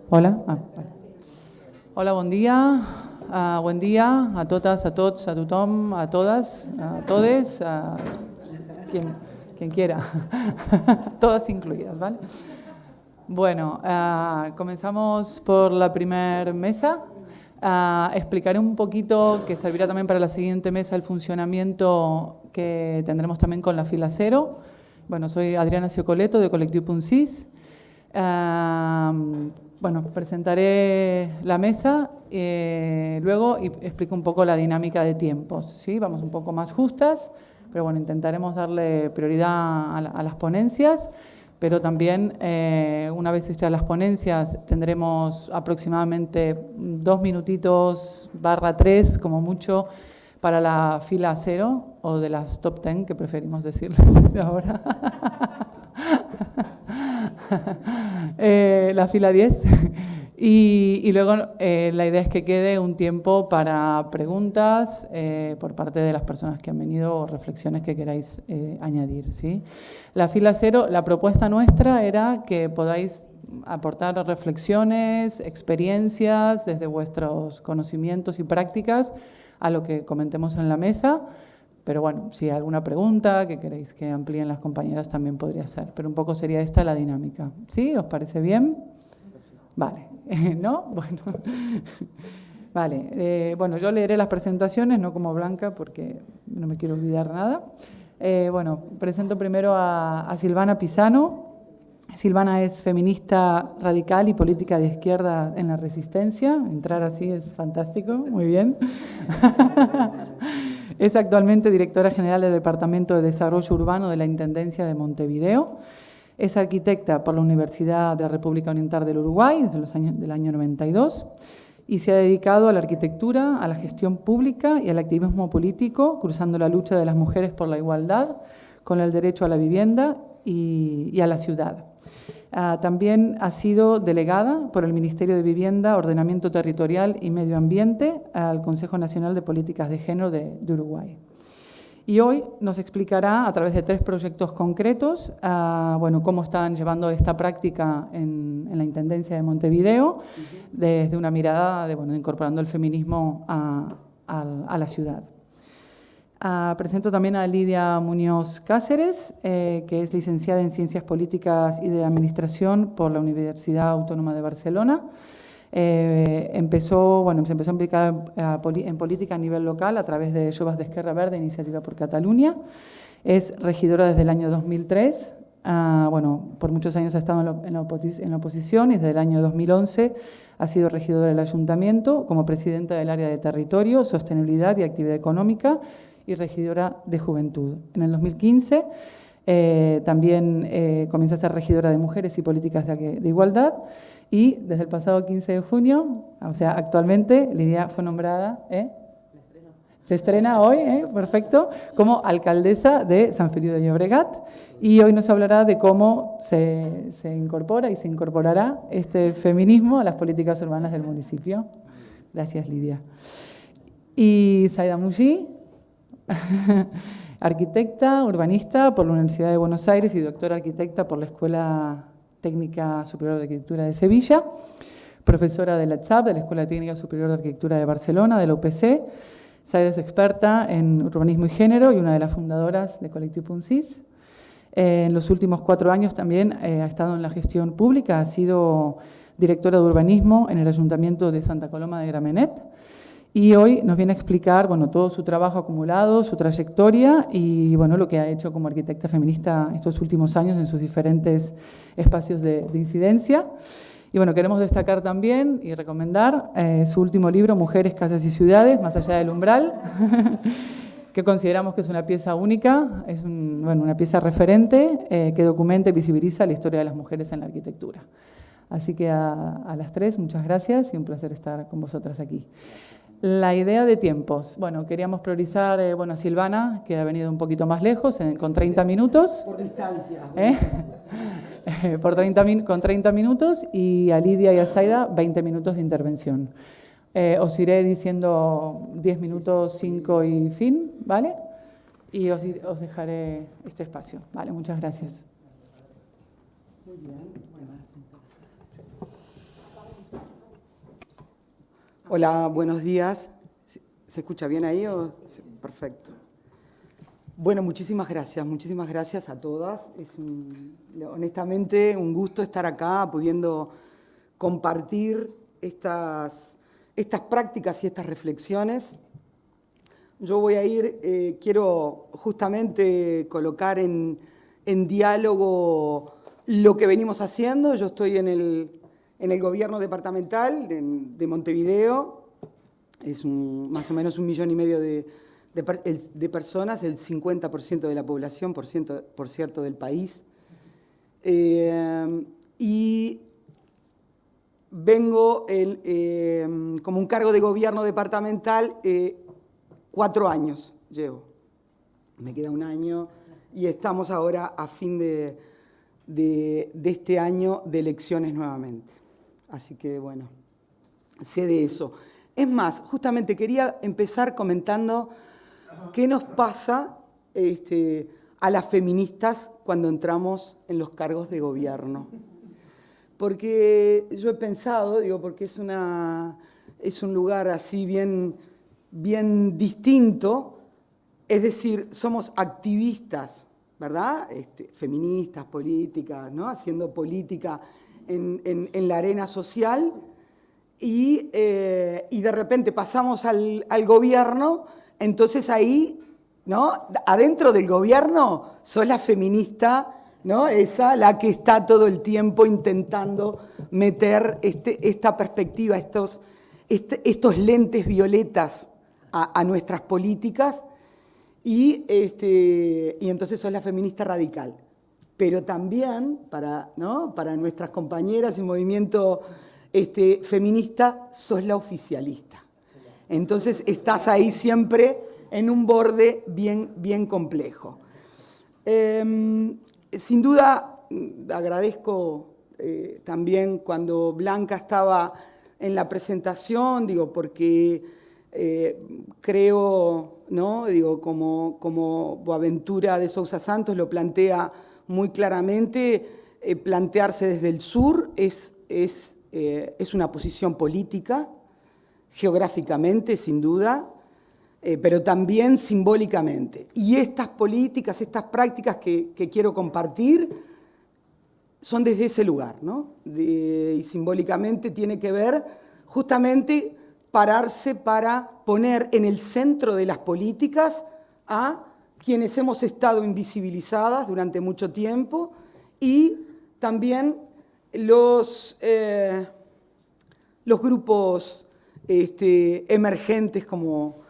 Hola. Vale. Hola, buen día a todas, a tots, a tothom, a todas, a todes, a quien quiera, todas incluidas, ¿vale? Bueno, comenzamos por la primera mesa. Explicaré un poquito, que servirá también para la siguiente mesa, el funcionamiento que tendremos también con la fila cero. Bueno, soy Adriana Ciocoletto de Colectivo Puncis. Bueno, presentaré la mesa, luego explico un poco la dinámica de tiempos, ¿sí? Vamos un poco más justas, pero bueno, intentaremos darle prioridad a las ponencias, pero también una vez hechas las ponencias tendremos aproximadamente 2 minutitos / 3 como mucho para la fila 0 o de las top 10 que preferimos decirles desde ahora. La fila 10 y luego la idea es que quede un tiempo para preguntas por parte de las personas que han venido o reflexiones que queráis añadir, ¿sí? La fila 0, la propuesta nuestra era que podáis aportar reflexiones, experiencias desde vuestros conocimientos y prácticas a lo que comentemos en la mesa. Pero bueno, si hay alguna pregunta que queréis que amplíen las compañeras también podría ser. Pero un poco sería esta la dinámica. ¿Sí? ¿Os parece bien? Vale. ¿No? Bueno. Vale. Bueno, yo leeré las presentaciones, no como Blanca, porque no me quiero olvidar nada. Bueno, presento primero a Silvana Pisano. Silvana es feminista radical y política de izquierda en la Resistencia. Entrar así es fantástico, muy bien. Es actualmente directora general del Departamento de Desarrollo Urbano de la Intendencia de Montevideo. Es arquitecta por la Universidad de la República Oriental del Uruguay desde el año 92 y se ha dedicado a la arquitectura, a la gestión pública y al activismo político, cruzando la lucha de las mujeres por la igualdad con el derecho a la vivienda y a la ciudad. También ha sido delegada por el Ministerio de Vivienda, Ordenamiento Territorial y Medio Ambiente al Consejo Nacional de Políticas de Género de Uruguay. Y hoy nos explicará a través de 3 proyectos concretos bueno, cómo están llevando esta práctica en la Intendencia de Montevideo, desde una mirada de bueno, incorporando el feminismo a la ciudad. Presento también a Lidia Muñoz Cáceres, que es licenciada en Ciencias Políticas y de Administración por la Universidad Autónoma de Barcelona. Se empezó a implicar en política a nivel local a través de Joves d'Esquerra Verda, Iniciativa por Cataluña. Es regidora desde el año 2003. Bueno, por muchos años ha estado en la oposición y desde el año 2011 ha sido regidora del Ayuntamiento como presidenta del área de Territorio, Sostenibilidad y Actividad Económica y regidora de Juventud. En el 2015 también comienza a ser regidora de Mujeres y Políticas de Igualdad y desde el pasado 15 de junio, o sea, actualmente Lidia fue nombrada, se estrena hoy, perfecto, como alcaldesa de San Feliu de Llobregat y hoy nos hablará de cómo se incorpora y se incorporará este feminismo a las políticas urbanas del municipio. Gracias, Lidia. Y Zaida Muji, arquitecta, urbanista por la Universidad de Buenos Aires y doctora arquitecta por la Escuela Técnica Superior de Arquitectura de Sevilla, profesora de la ETSAB, de la Escuela Técnica Superior de Arquitectura de Barcelona, de la UPC. Zaida es experta en urbanismo y género y una de las fundadoras de Colectivo Puncis. En los últimos 4 años también ha estado en la gestión pública, ha sido directora de urbanismo en el Ayuntamiento de Santa Coloma de Gramenet. Y hoy nos viene a explicar bueno, todo su trabajo acumulado, su trayectoria y bueno, lo que ha hecho como arquitecta feminista estos últimos años en sus diferentes espacios de incidencia. Y bueno, queremos destacar también y recomendar su último libro, Mujeres, Casas y Ciudades, más allá del umbral, que consideramos que es una pieza única, es una pieza referente que documenta y visibiliza la historia de las mujeres en la arquitectura. Así que a las 3, muchas gracias y un placer estar con vosotras aquí. La idea de tiempos. Bueno, queríamos priorizar a Silvana, que ha venido un poquito más lejos, con 30 minutos. Por distancia. Con 30 minutos y a Lidia y a Zaida 20 minutos de intervención. Os iré diciendo 10 minutos, 5 y fin, ¿vale? Y os dejaré este espacio. Vale, muchas gracias. Muy bien. Hola, buenos días. ¿Se escucha bien ahí? Perfecto. Bueno, muchísimas gracias a todas. Honestamente un gusto estar acá pudiendo compartir estas prácticas y estas reflexiones. Yo voy a quiero justamente colocar en diálogo lo que venimos haciendo. Yo estoy en el gobierno departamental de Montevideo. Es más o menos 1,5 millones de personas, el 50% de la población, por cierto, del país. Y vengo como un cargo de gobierno departamental, 4 años llevo. Me queda 1 año y estamos ahora a fin de este año de elecciones nuevamente. Así que, bueno, sé de eso. Es más, justamente quería empezar comentando qué nos pasa a las feministas cuando entramos en los cargos de gobierno. Porque yo he pensado, porque es un lugar así bien distinto, es decir, somos activistas, ¿verdad? Feministas, políticas, ¿no? Haciendo política en la arena social y de repente pasamos al gobierno, entonces ahí, ¿no? Adentro del gobierno sos la feminista, ¿no? Esa, la que está todo el tiempo intentando meter esta perspectiva, estos lentes violetas a nuestras políticas y entonces sos la feminista radical. Pero también para nuestras compañeras en movimiento feminista, sos la oficialista. Entonces estás ahí siempre en un borde bien complejo. Sin duda, agradezco también cuando Blanca estaba en la presentación, porque creo, ¿no? Como Boaventura de Sousa Santos lo plantea muy claramente, plantearse desde el sur es una posición política, geográficamente, sin duda, pero también simbólicamente. Y estas políticas, estas prácticas que quiero compartir son desde ese lugar, ¿no? Y simbólicamente tiene que ver justamente pararse para poner en el centro de las políticas a quienes hemos estado invisibilizadas durante mucho tiempo y también los grupos emergentes, como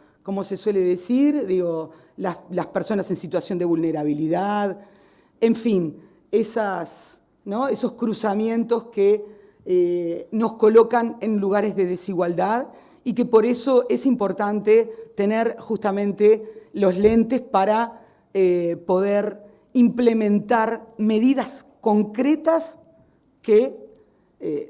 se suele decir, las personas en situación de vulnerabilidad, en fin, esos cruzamientos que nos colocan en lugares de desigualdad y que por eso es importante tener justamente los lentes para poder implementar medidas concretas que,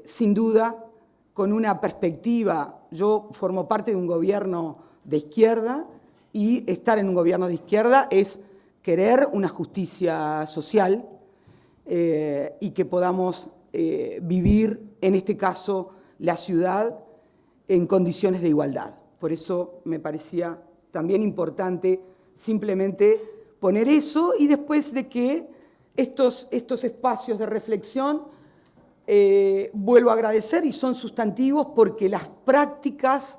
sin duda, con una perspectiva, yo formo parte de un gobierno de izquierda y estar en un gobierno de izquierda es querer una justicia social y que podamos vivir, en este caso, la ciudad en condiciones de igualdad. Por eso me parecía también importante simplemente poner eso y después de que estos espacios de reflexión vuelvo a agradecer y son sustantivos porque las prácticas,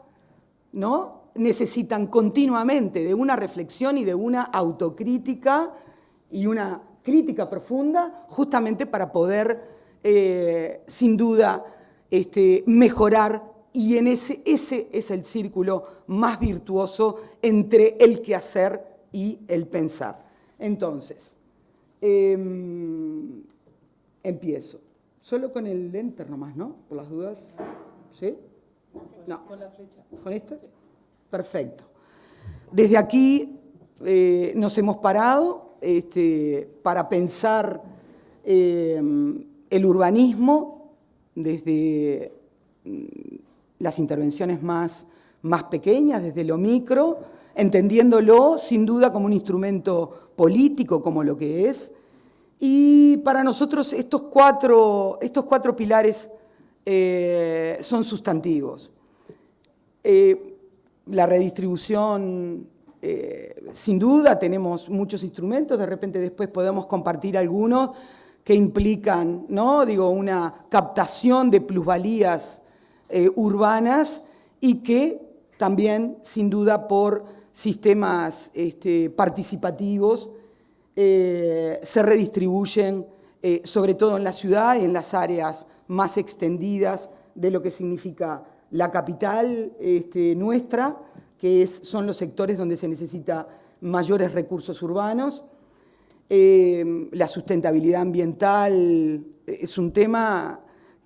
¿no? Necesitan continuamente de una reflexión y de una autocrítica y una crítica profunda justamente para poder, sin duda, mejorar y ese es el círculo más virtuoso entre el quehacer y el pensar. Entonces, empiezo. Solo con el enter nomás, ¿no? Por las dudas. ¿Sí? No. Con la flecha. ¿Con esto? Sí. Perfecto. Desde aquí nos hemos parado para pensar el urbanismo desde las intervenciones más pequeñas, desde lo micro, entendiéndolo sin duda como un instrumento político, como lo que es. Y para nosotros estos cuatro pilares son sustantivos. La redistribución, sin duda, tenemos muchos instrumentos, de repente después podemos compartir algunos que implican, ¿no? Digo, una captación de plusvalías urbanas y que también, sin duda, por sistemas participativos se redistribuyen, sobre todo en la ciudad y en las áreas más extendidas de lo que significa la capital nuestra, que son los sectores donde se necesita mayores recursos urbanos. La sustentabilidad ambiental es un tema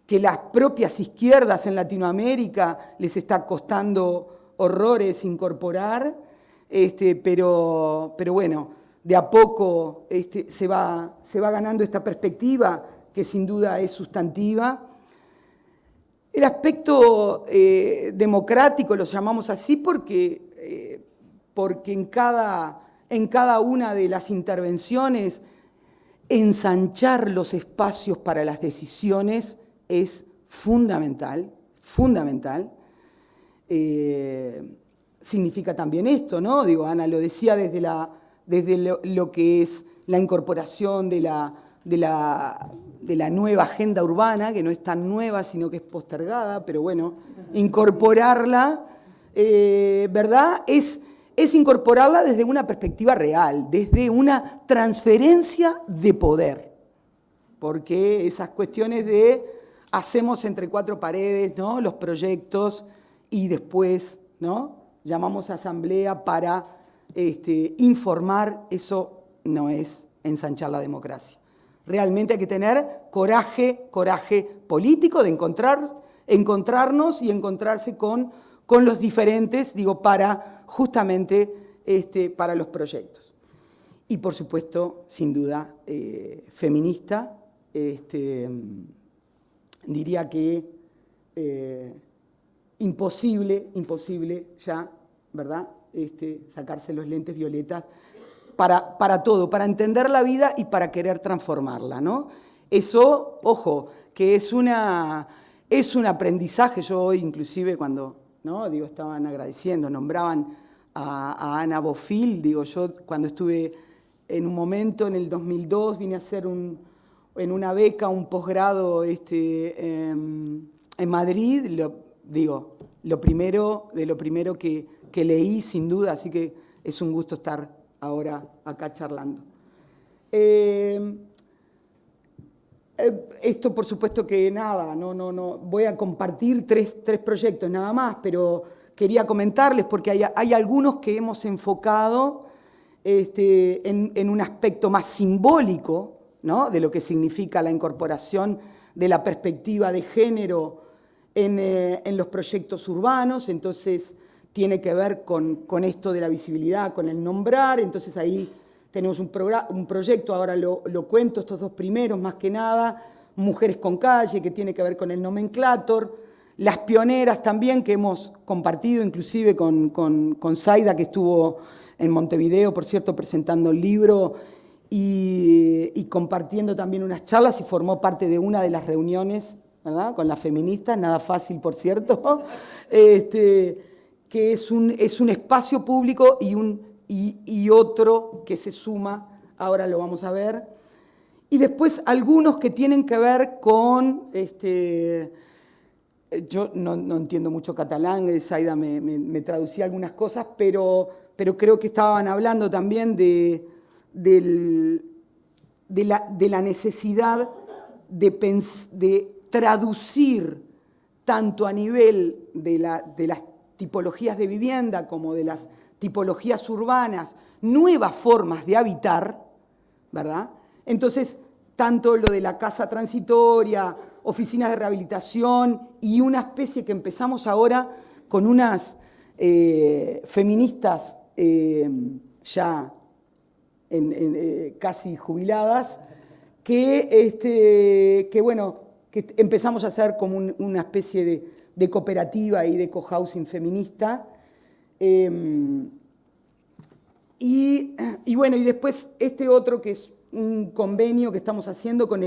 que las propias izquierdas en Latinoamérica les está costando horrores incorporar, pero bueno, de a poco se va ganando esta perspectiva que sin duda es sustantiva. El aspecto democrático lo llamamos así porque en cada una de las intervenciones ensanchar los espacios para las decisiones es fundamental, fundamental. Significa también esto, ¿no? Digo, Ana lo decía desde lo que es la incorporación de la nueva agenda urbana, que no es tan nueva, sino que es postergada, pero bueno, incorporarla, ¿verdad? Es incorporarla desde una perspectiva real, desde una transferencia de poder, porque esas cuestiones de hacemos entre cuatro paredes, ¿no? Los proyectos y después, ¿no? Llamamos a asamblea para informar, eso no es ensanchar la democracia. Realmente hay que tener coraje político de encontrarnos y encontrarse con los diferentes, digo, para justamente para los proyectos. Y por supuesto, sin duda, feminista, diría que imposible ya, ¿verdad? Sacarse los lentes violetas para todo, para entender la vida y para querer transformarla, ¿no? Eso, ojo, que es un aprendizaje. Yo hoy, inclusive, cuando, ¿no? Digo, estaban agradeciendo, nombraban a Ana Bofill, digo, yo cuando estuve en un momento, en el 2002, vine a hacer en una beca un posgrado en Madrid, lo primero que leí, sin duda, así que es un gusto estar ahora acá charlando. Esto, por supuesto que nada, no voy a compartir tres proyectos nada más, pero quería comentarles porque hay algunos que hemos enfocado en un aspecto más simbólico, ¿no? De lo que significa la incorporación de la perspectiva de género en los proyectos urbanos. Entonces tiene que ver con esto de la visibilidad, con el nombrar. Entonces ahí tenemos un proyecto, ahora lo cuento, estos dos primeros más que nada, Mujeres con Calle, que tiene que ver con el nomenclator, las pioneras también que hemos compartido, inclusive con Zaida, que estuvo en Montevideo, por cierto, presentando el libro y compartiendo también unas charlas y formó parte de una de las reuniones, ¿verdad? Con las feministas, nada fácil, por cierto, que es un espacio público y otro que se suma, ahora lo vamos a ver. Y después algunos que tienen que ver con, yo no entiendo mucho catalán, Zaida me traducía algunas cosas, pero creo que estaban hablando también de la necesidad de traducir tanto a nivel de las tipologías de vivienda como de las tipologías urbanas, nuevas formas de habitar, ¿verdad? Entonces, tanto lo de la casa transitoria, oficinas de rehabilitación y una especie que empezamos ahora con unas feministas ya casi jubiladas, que empezamos a hacer como una especie de cooperativa y de cohousing feminista. Y después este otro que es un convenio que estamos haciendo con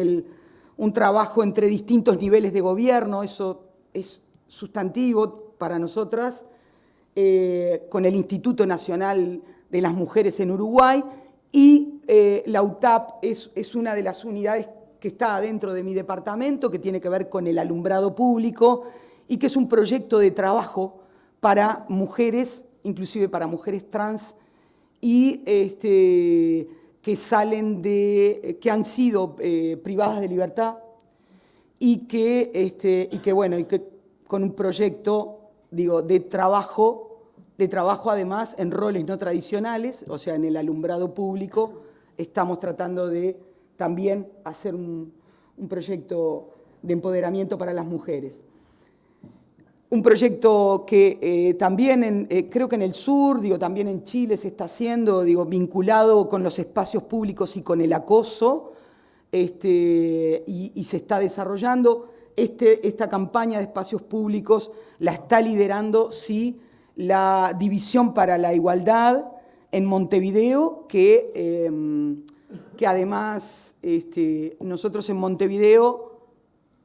un trabajo entre distintos niveles de gobierno, eso es sustantivo para nosotras, con el Instituto Nacional de las Mujeres en Uruguay, y la UTAP es una de las unidades que está dentro de mi departamento, que tiene que ver con el alumbrado público y que es un proyecto de trabajo para mujeres, inclusive para mujeres trans, y que han sido privadas de libertad y que con un proyecto, digo, de trabajo además en roles no tradicionales, o sea, en el alumbrado público, estamos tratando de también hacer un proyecto de empoderamiento para las mujeres. Un proyecto que también, creo que en el sur, digo, también en Chile se está haciendo, digo, vinculado con los espacios públicos y con el acoso, y se está desarrollando. Esta campaña de espacios públicos la está liderando, sí, la División para la Igualdad en Montevideo, que además nosotros en Montevideo,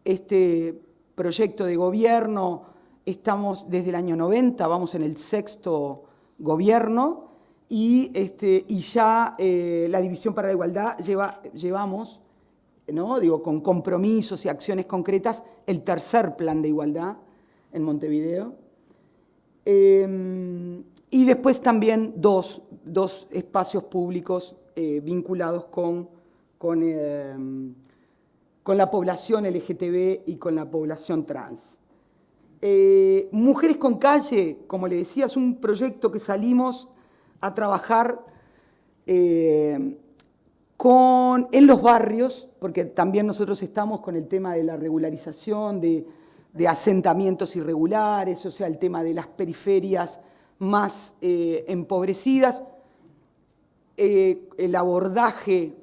este proyecto de gobierno, estamos desde el año 90, vamos en el 6º gobierno, y ya la División para la Igualdad llevamos, ¿no? Digo, con compromisos y acciones concretas, el 3er plan de igualdad en Montevideo. Y después también dos espacios públicos vinculados con la población LGTB y con la población trans. Mujeres con Calle, como le decía, es un proyecto que salimos a trabajar en los barrios, porque también nosotros estamos con el tema de la regularización de asentamientos irregulares, o sea, el tema de las periferias más empobrecidas, el abordaje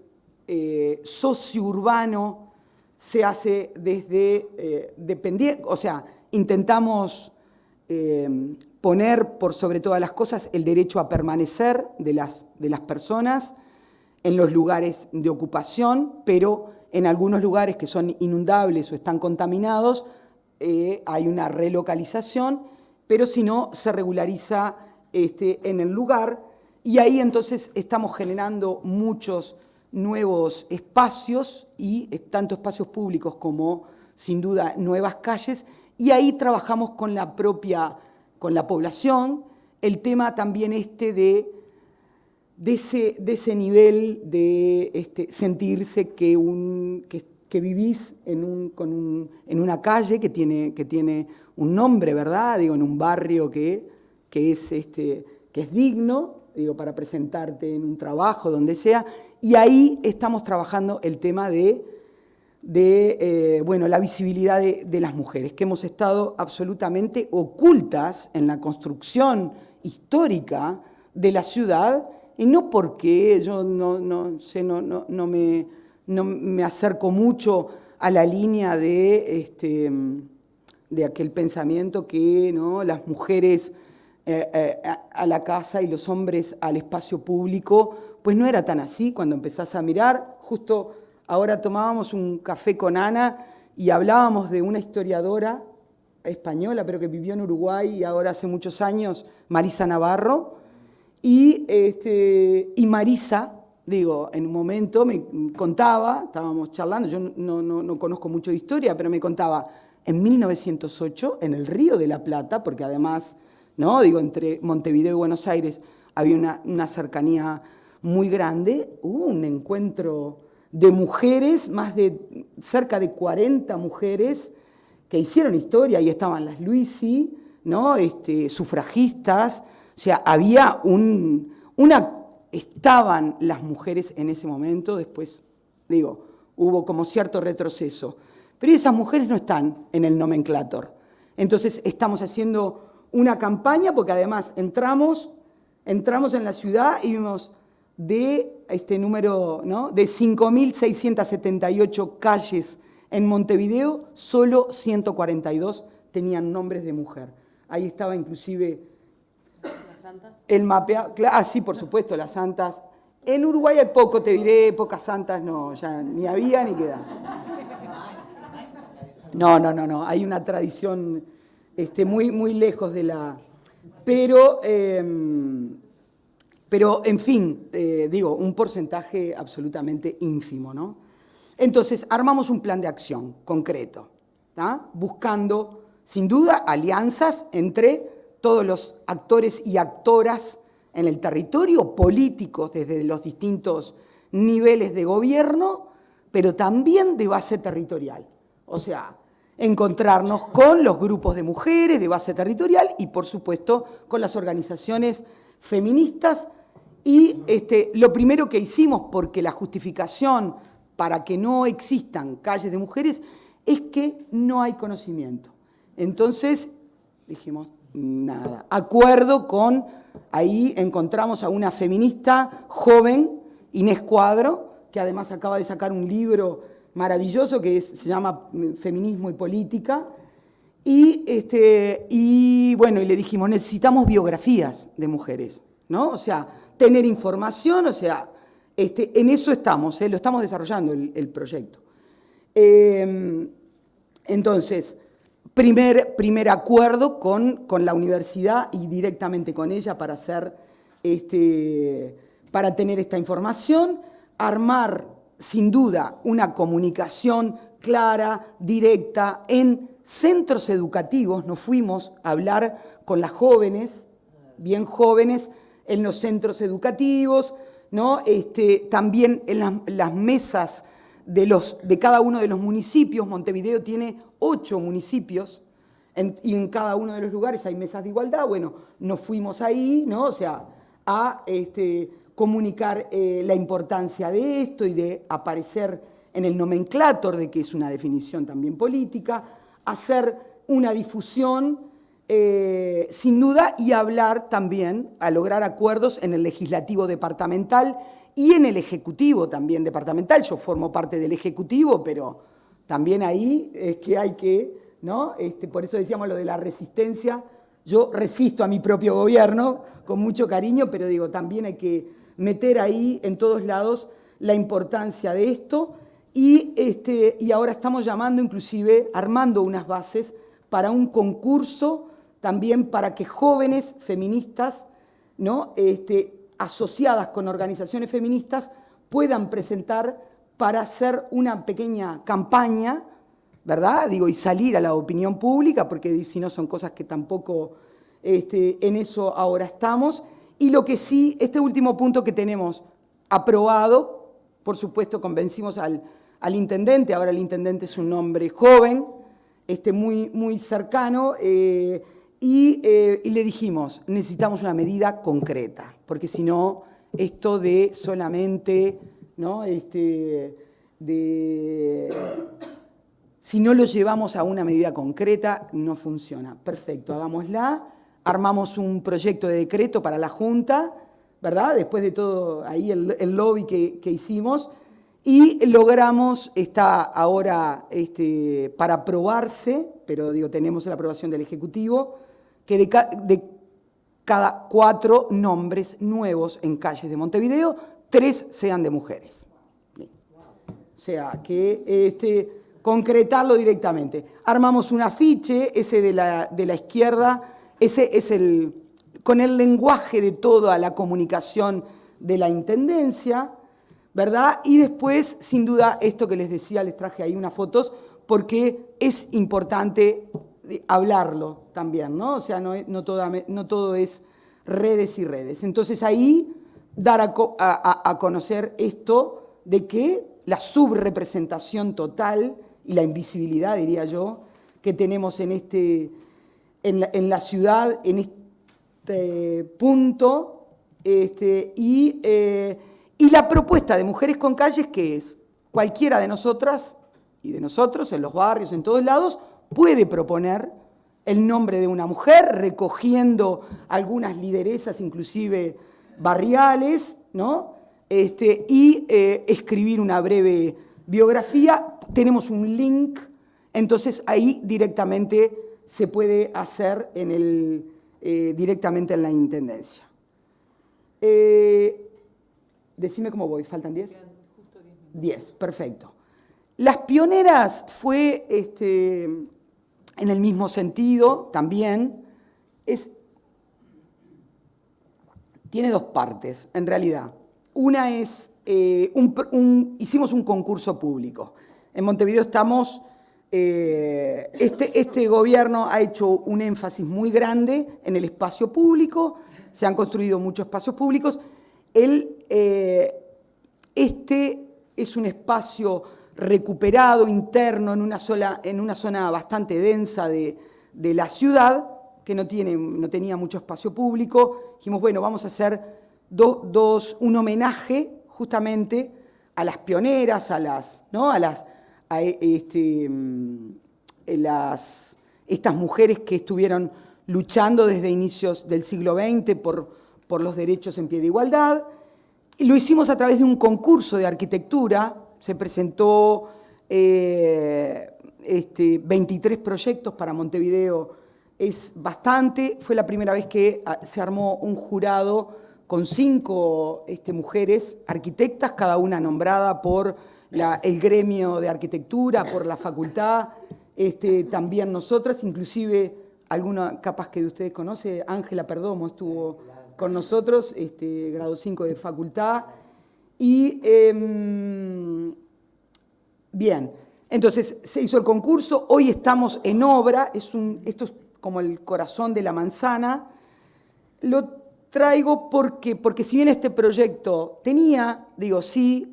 sociourbano se hace desde, o sea, intentamos poner por sobre todas las cosas el derecho a permanecer de las personas en los lugares de ocupación, pero en algunos lugares que son inundables o están contaminados, hay una relocalización, pero si no, se regulariza en el lugar, y ahí entonces estamos generando muchos nuevos espacios, y tanto espacios públicos como, sin duda, nuevas calles, y ahí trabajamos con la población, el tema también de ese nivel de sentirse que vivís en una calle que tiene un nombre, ¿verdad? Digo, en un barrio que es digno, digo, para presentarte en un trabajo, donde sea, y ahí estamos trabajando el tema de la visibilidad de las mujeres, que hemos estado absolutamente ocultas en la construcción histórica de la ciudad, y no porque yo no me acerco mucho a la línea de aquel pensamiento que, ¿no?, las mujeres a la casa y los hombres al espacio público, pues no era tan así cuando empezás a mirar. Justo ahora tomábamos un café con Ana y hablábamos de una historiadora española, pero que vivió en Uruguay y ahora hace muchos años, Marisa Navarro, y Marisa, digo, en un momento me contaba, estábamos charlando, yo no conozco mucho de historia, pero me contaba, en 1908, en el Río de la Plata, porque además, ¿no?, digo, entre Montevideo y Buenos Aires había una cercanía muy grande, hubo un encuentro de mujeres, cerca de 40 mujeres que hicieron historia, ahí estaban las Luisi, ¿no?, sufragistas, o sea, había estaban las mujeres en ese momento, después, digo, hubo como cierto retroceso. Pero esas mujeres no están en el nomenclator. Entonces estamos haciendo una campaña, porque además entramos en la ciudad y vimos de este número, ¿no?, de 5.678 calles en Montevideo, solo 142 tenían nombres de mujer. Ahí estaba inclusive ¿Las santas? el mapeado. Sí, por supuesto, las santas. En Uruguay hay poco, te diré, pocas santas, no, ya ni había ni queda. No, hay una tradición muy lejos de la Pero, en fin, digo, un porcentaje absolutamente ínfimo, ¿no? Entonces, armamos un plan de acción concreto, ¿tá? Buscando, sin duda, alianzas entre todos los actores y actoras en el territorio, políticos desde los distintos niveles de gobierno, pero también de base territorial. O sea, encontrarnos con los grupos de mujeres de base territorial y, por supuesto, con las organizaciones feministas. Y lo primero que hicimos, porque la justificación para que no existan calles de mujeres es que no hay conocimiento. Entonces dijimos, nada, acuerdo con, ahí encontramos a una feminista joven, Inés Cuadro, que además acaba de sacar un libro maravilloso que se llama Feminismo y Política, y bueno, y le dijimos, necesitamos biografías de mujeres, ¿no? O sea, tener información, o sea, en eso estamos, lo estamos desarrollando el proyecto. Entonces, primer acuerdo con la universidad y directamente con ella para para tener esta información, armar sin duda una comunicación clara, directa, en centros educativos. Nos fuimos a hablar con las jóvenes, bien jóvenes, en los centros educativos, ¿no? También en las mesas de cada uno de los municipios. Montevideo tiene 8 municipios y en cada uno de los lugares hay mesas de igualdad. Bueno, nos fuimos ahí, ¿no? O sea, a comunicar la importancia de esto y de aparecer en el nomenclátor, de que es una definición también política, hacer una difusión sin duda y hablar también, a lograr acuerdos en el legislativo departamental y en el ejecutivo también departamental. Yo formo parte del ejecutivo, pero también ahí es que hay que, ¿no? Por eso decíamos lo de la resistencia. Yo resisto a mi propio gobierno con mucho cariño, pero digo, también hay que meter ahí en todos lados la importancia de esto y ahora estamos llamando, inclusive, armando unas bases para un concurso también para que jóvenes feministas, ¿no? Asociadas con organizaciones feministas puedan presentar para hacer una pequeña campaña, ¿verdad? Digo, y salir a la opinión pública, porque si no son cosas que tampoco en eso ahora estamos. Y lo que sí, este último punto que tenemos aprobado, por supuesto convencimos al intendente, ahora el intendente es un hombre joven, muy, muy cercano, y le dijimos, necesitamos una medida concreta, porque si no, esto de solamente, ¿no? Si no lo llevamos a una medida concreta, no funciona. Perfecto, hagámosla. Armamos un proyecto de decreto para la Junta, ¿verdad? Después de todo ahí el lobby que hicimos, y logramos, está ahora para aprobarse, pero digo, tenemos la aprobación del Ejecutivo, que de cada 4 nombres nuevos en calles de Montevideo, 3 sean de mujeres. O sea, que concretarlo directamente. Armamos un afiche, ese de la izquierda, ese es con el lenguaje de toda la comunicación de la Intendencia, ¿verdad? Y después, sin duda, esto que les decía, les traje ahí unas fotos, porque es importante hablarlo también, ¿no? O sea, no todo es redes y redes. Entonces ahí dar a conocer esto de que la subrepresentación total y la invisibilidad, diría yo, que tenemos en la ciudad, en este punto, y la propuesta de Mujeres con Calles, que es cualquiera de nosotras y de nosotros, en los barrios, en todos lados, puede proponer el nombre de una mujer, recogiendo algunas lideresas, inclusive barriales, ¿no? Y escribir una breve biografía. Tenemos un link, entonces ahí directamente se puede hacer directamente en la Intendencia. Decime cómo voy, ¿faltan 10? 10, perfecto. Las pioneras fue en el mismo sentido también. tiene dos partes, en realidad. Una es, hicimos un concurso público. En Montevideo estamos, este gobierno ha hecho un énfasis muy grande en el espacio público, se han construido muchos espacios públicos. Este es un espacio recuperado, interno, en una zona bastante densa de la ciudad, que no tenía mucho espacio público. Dijimos, bueno, vamos a hacer un homenaje justamente a las pioneras, estas mujeres que estuvieron luchando desde inicios del siglo XX por los derechos en pie de igualdad. Y lo hicimos a través de un concurso de arquitectura. Se presentó 23 proyectos para Montevideo. Es bastante. Fue la primera vez que se armó un jurado con 5 mujeres arquitectas, cada una nombrada por el gremio de arquitectura, por la facultad, también nosotras, inclusive alguna capaz que de ustedes conoce, Ángela Perdomo estuvo con nosotros, grado 5 de facultad. Y bien, entonces se hizo el concurso, hoy estamos en obra, esto es como el corazón de la manzana. Lo traigo porque si bien este proyecto tenía, sí,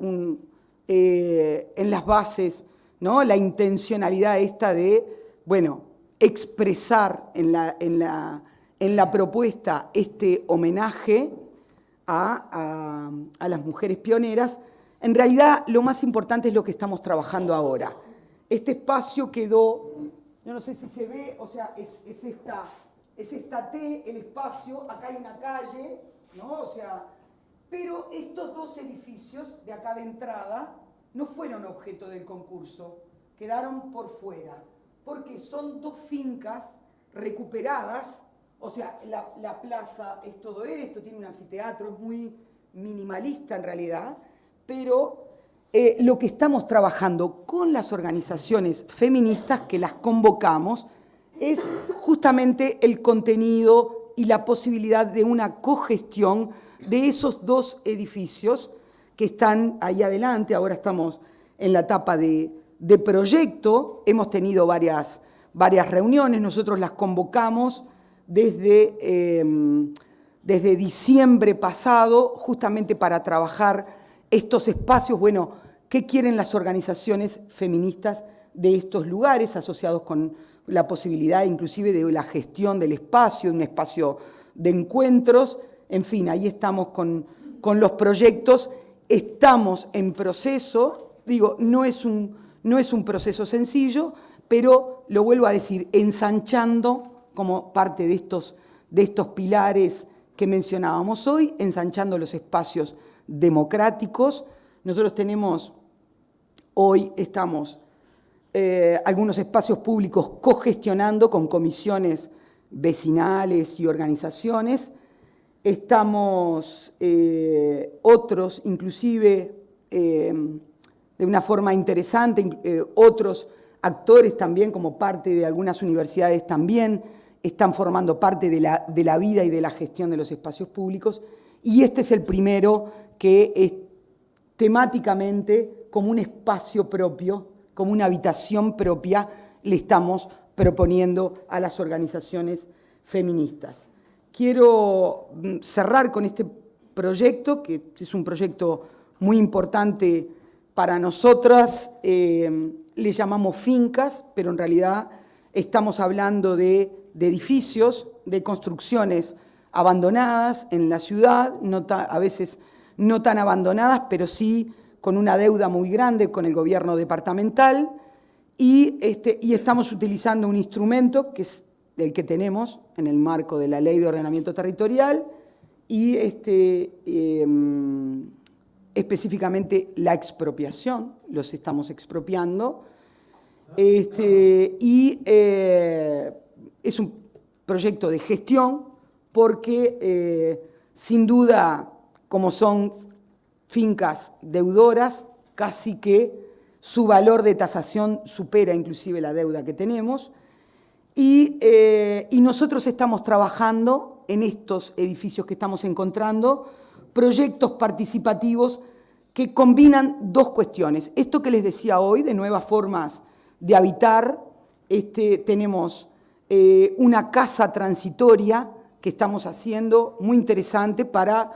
en las bases, ¿no?, la intencionalidad esta de, bueno, expresar en la propuesta este homenaje a las mujeres pioneras, en realidad lo más importante es lo que estamos trabajando ahora. Este espacio quedó, yo no sé si se ve, o sea, es esta T, el espacio, acá hay una calle, ¿no? O sea, pero estos 2 edificios de acá de entrada no fueron objeto del concurso, quedaron por fuera, porque son 2 fincas recuperadas, o sea, la plaza es todo esto, tiene un anfiteatro, es muy minimalista en realidad, pero lo que estamos trabajando con las organizaciones feministas que las convocamos es justamente el contenido y la posibilidad de una cogestión de esos 2 edificios que están ahí adelante. Ahora estamos en la etapa de proyecto, hemos tenido varias reuniones, nosotros las convocamos desde diciembre pasado, justamente para trabajar estos espacios, bueno, ¿qué quieren las organizaciones feministas de estos lugares asociados con la posibilidad inclusive de la gestión del espacio, de un espacio de encuentros? En fin, ahí estamos con los proyectos, estamos en proceso, no es un proceso sencillo, pero lo vuelvo a decir, ensanchando como parte de estos pilares que mencionábamos hoy, ensanchando los espacios democráticos. Nosotros estamos algunos espacios públicos cogestionando con comisiones vecinales y organizaciones. Estamos otros, inclusive de una forma interesante, otros actores también, como parte de algunas universidades también, están formando parte de la vida y de la gestión de los espacios públicos. Y este es el primero que es temáticamente como un espacio propio, como una habitación propia, le estamos proponiendo a las organizaciones feministas. Quiero cerrar con este proyecto, que es un proyecto muy importante para nosotras, le llamamos fincas, pero en realidad estamos hablando de edificios, de construcciones abandonadas en la ciudad, a veces no tan abandonadas, pero sí con una deuda muy grande con el gobierno departamental, y estamos utilizando un instrumento que es el que tenemos en el marco de la Ley de Ordenamiento Territorial, y específicamente la expropiación, los estamos expropiando, es un proyecto de gestión porque sin duda, como son fincas deudoras, casi que su valor de tasación supera inclusive la deuda que tenemos, y nosotros estamos trabajando en estos edificios que estamos encontrando proyectos participativos que combinan dos cuestiones. Esto que les decía hoy, de nuevas formas de habitar, tenemos una casa transitoria que estamos haciendo, muy interesante, para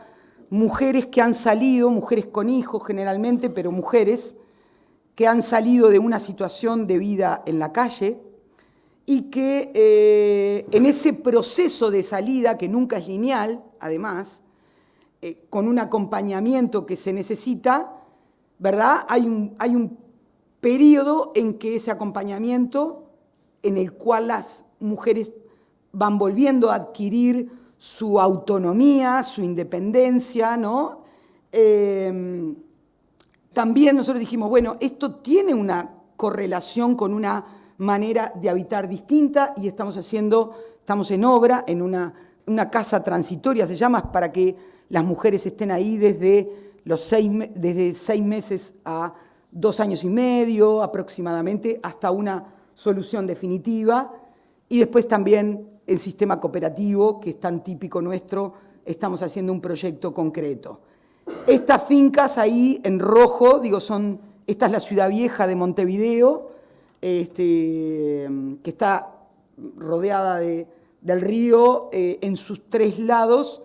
mujeres que han salido, mujeres con hijos generalmente, pero mujeres que han salido de una situación de vida en la calle y que en ese proceso de salida, que nunca es lineal, además, con un acompañamiento que se necesita, ¿verdad? Hay un periodo en que ese acompañamiento, en el cual las mujeres van volviendo a adquirir su autonomía, su independencia, ¿no? También nosotros dijimos, bueno, esto tiene una correlación con una manera de habitar distinta y estamos en obra en una casa transitoria, se llama, para que las mujeres estén ahí desde 6 meses a 2 años y medio aproximadamente, hasta una solución definitiva. Y después también el sistema cooperativo, que es tan típico nuestro, estamos haciendo un proyecto concreto. Estas fincas ahí en rojo, esta es la ciudad vieja de Montevideo, que está rodeada del río en sus 3 lados,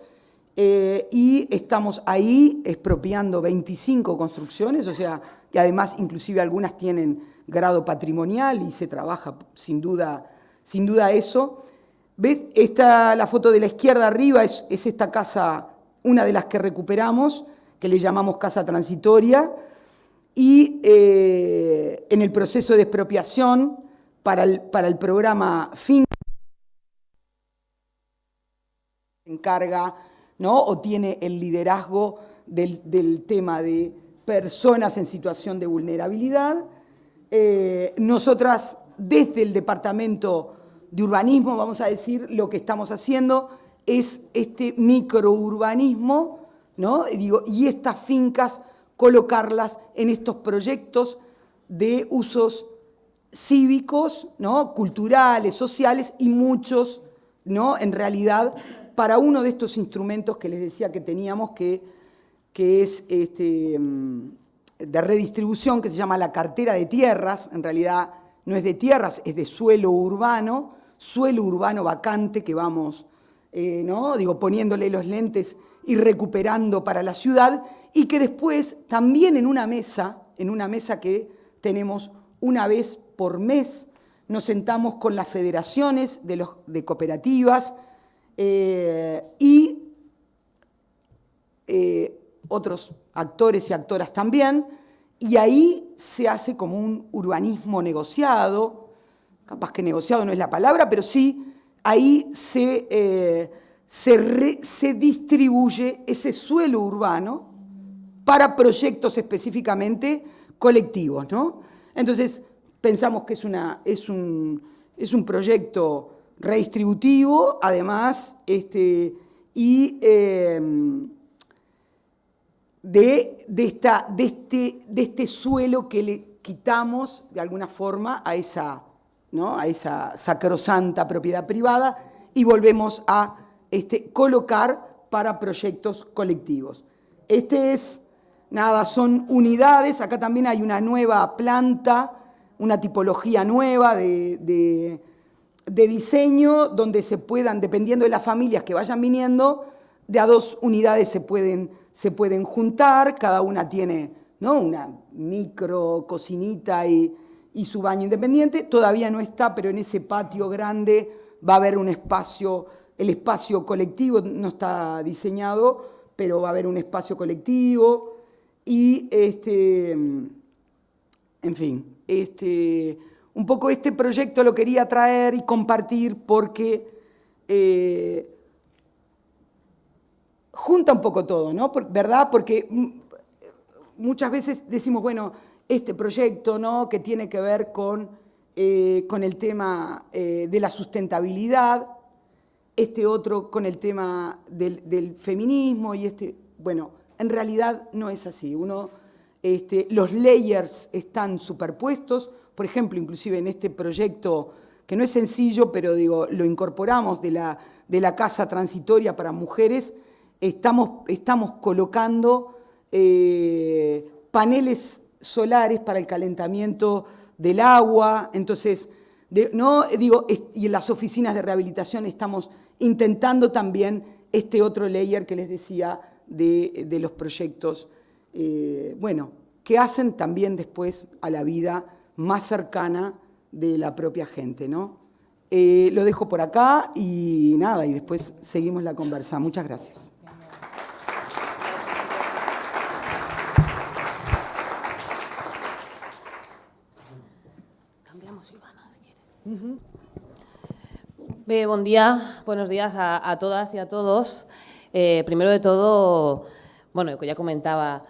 y estamos ahí expropiando 25 construcciones, o sea, que además inclusive algunas tienen grado patrimonial y se trabaja sin duda eso. ¿Ves? La foto de la izquierda arriba es esta casa, una de las que recuperamos, que le llamamos casa transitoria, y en el proceso de expropiación para el programa FIN se encarga, ¿no? O tiene el liderazgo del tema de personas en situación de vulnerabilidad. Nosotras, desde el Departamento de Urbanismo, vamos a decir, lo que estamos haciendo es este microurbanismo, ¿no? Y estas fincas, colocarlas en estos proyectos de usos cívicos, ¿no? Culturales, sociales y muchos, ¿no? En realidad, para uno de estos instrumentos que les decía que teníamos, que es de redistribución, que se llama la cartera de tierras. En realidad no es de tierras, es de suelo urbano vacante que vamos, ¿no? Poniéndole los lentes y recuperando para la ciudad, y que después también en una mesa que tenemos una vez por mes, nos sentamos con las federaciones de cooperativas y otros actores y actoras también, y ahí se hace como un urbanismo negociado, capaz que negociado no es la palabra, pero sí, ahí se distribuye ese suelo urbano para proyectos específicamente colectivos, ¿no? Entonces, pensamos que es un proyecto redistributivo, además, y de este suelo que le quitamos de alguna forma a esa, ¿no? A esa sacrosanta propiedad privada y volvemos a colocar para proyectos colectivos. Son unidades. Acá también hay una nueva planta, una tipología nueva de diseño, donde se puedan, dependiendo de las familias que vayan viniendo, de a 2 unidades se pueden juntar, cada una tiene, ¿no? Una micro cocinita y su baño independiente. Todavía no está, pero en ese patio grande va a haber un espacio, el espacio colectivo no está diseñado, pero va a haber un espacio colectivo y, en fin, un poco este proyecto lo quería traer y compartir porque junta un poco todo, ¿no? ¿Verdad? Porque muchas veces decimos, bueno, este proyecto, ¿no? Que tiene que ver con el tema de la sustentabilidad, este otro con el tema del feminismo y bueno, en realidad no es así. Los layers están superpuestos. Por ejemplo, inclusive en este proyecto que no es sencillo, pero digo, lo incorporamos de la casa transitoria para mujeres, estamos colocando paneles solares para el calentamiento del agua. Entonces, y en las oficinas de rehabilitación estamos intentando también este otro layer que les decía de los proyectos, que hacen también después a la vida más cercana de la propia gente, ¿no? Lo dejo por acá y nada, y después seguimos la conversa. Muchas gracias. Cambiamos, Ivana, si quieres. Bé, bon día, buenos días a todas y a todos. Primero de todo, bueno, ya comentaba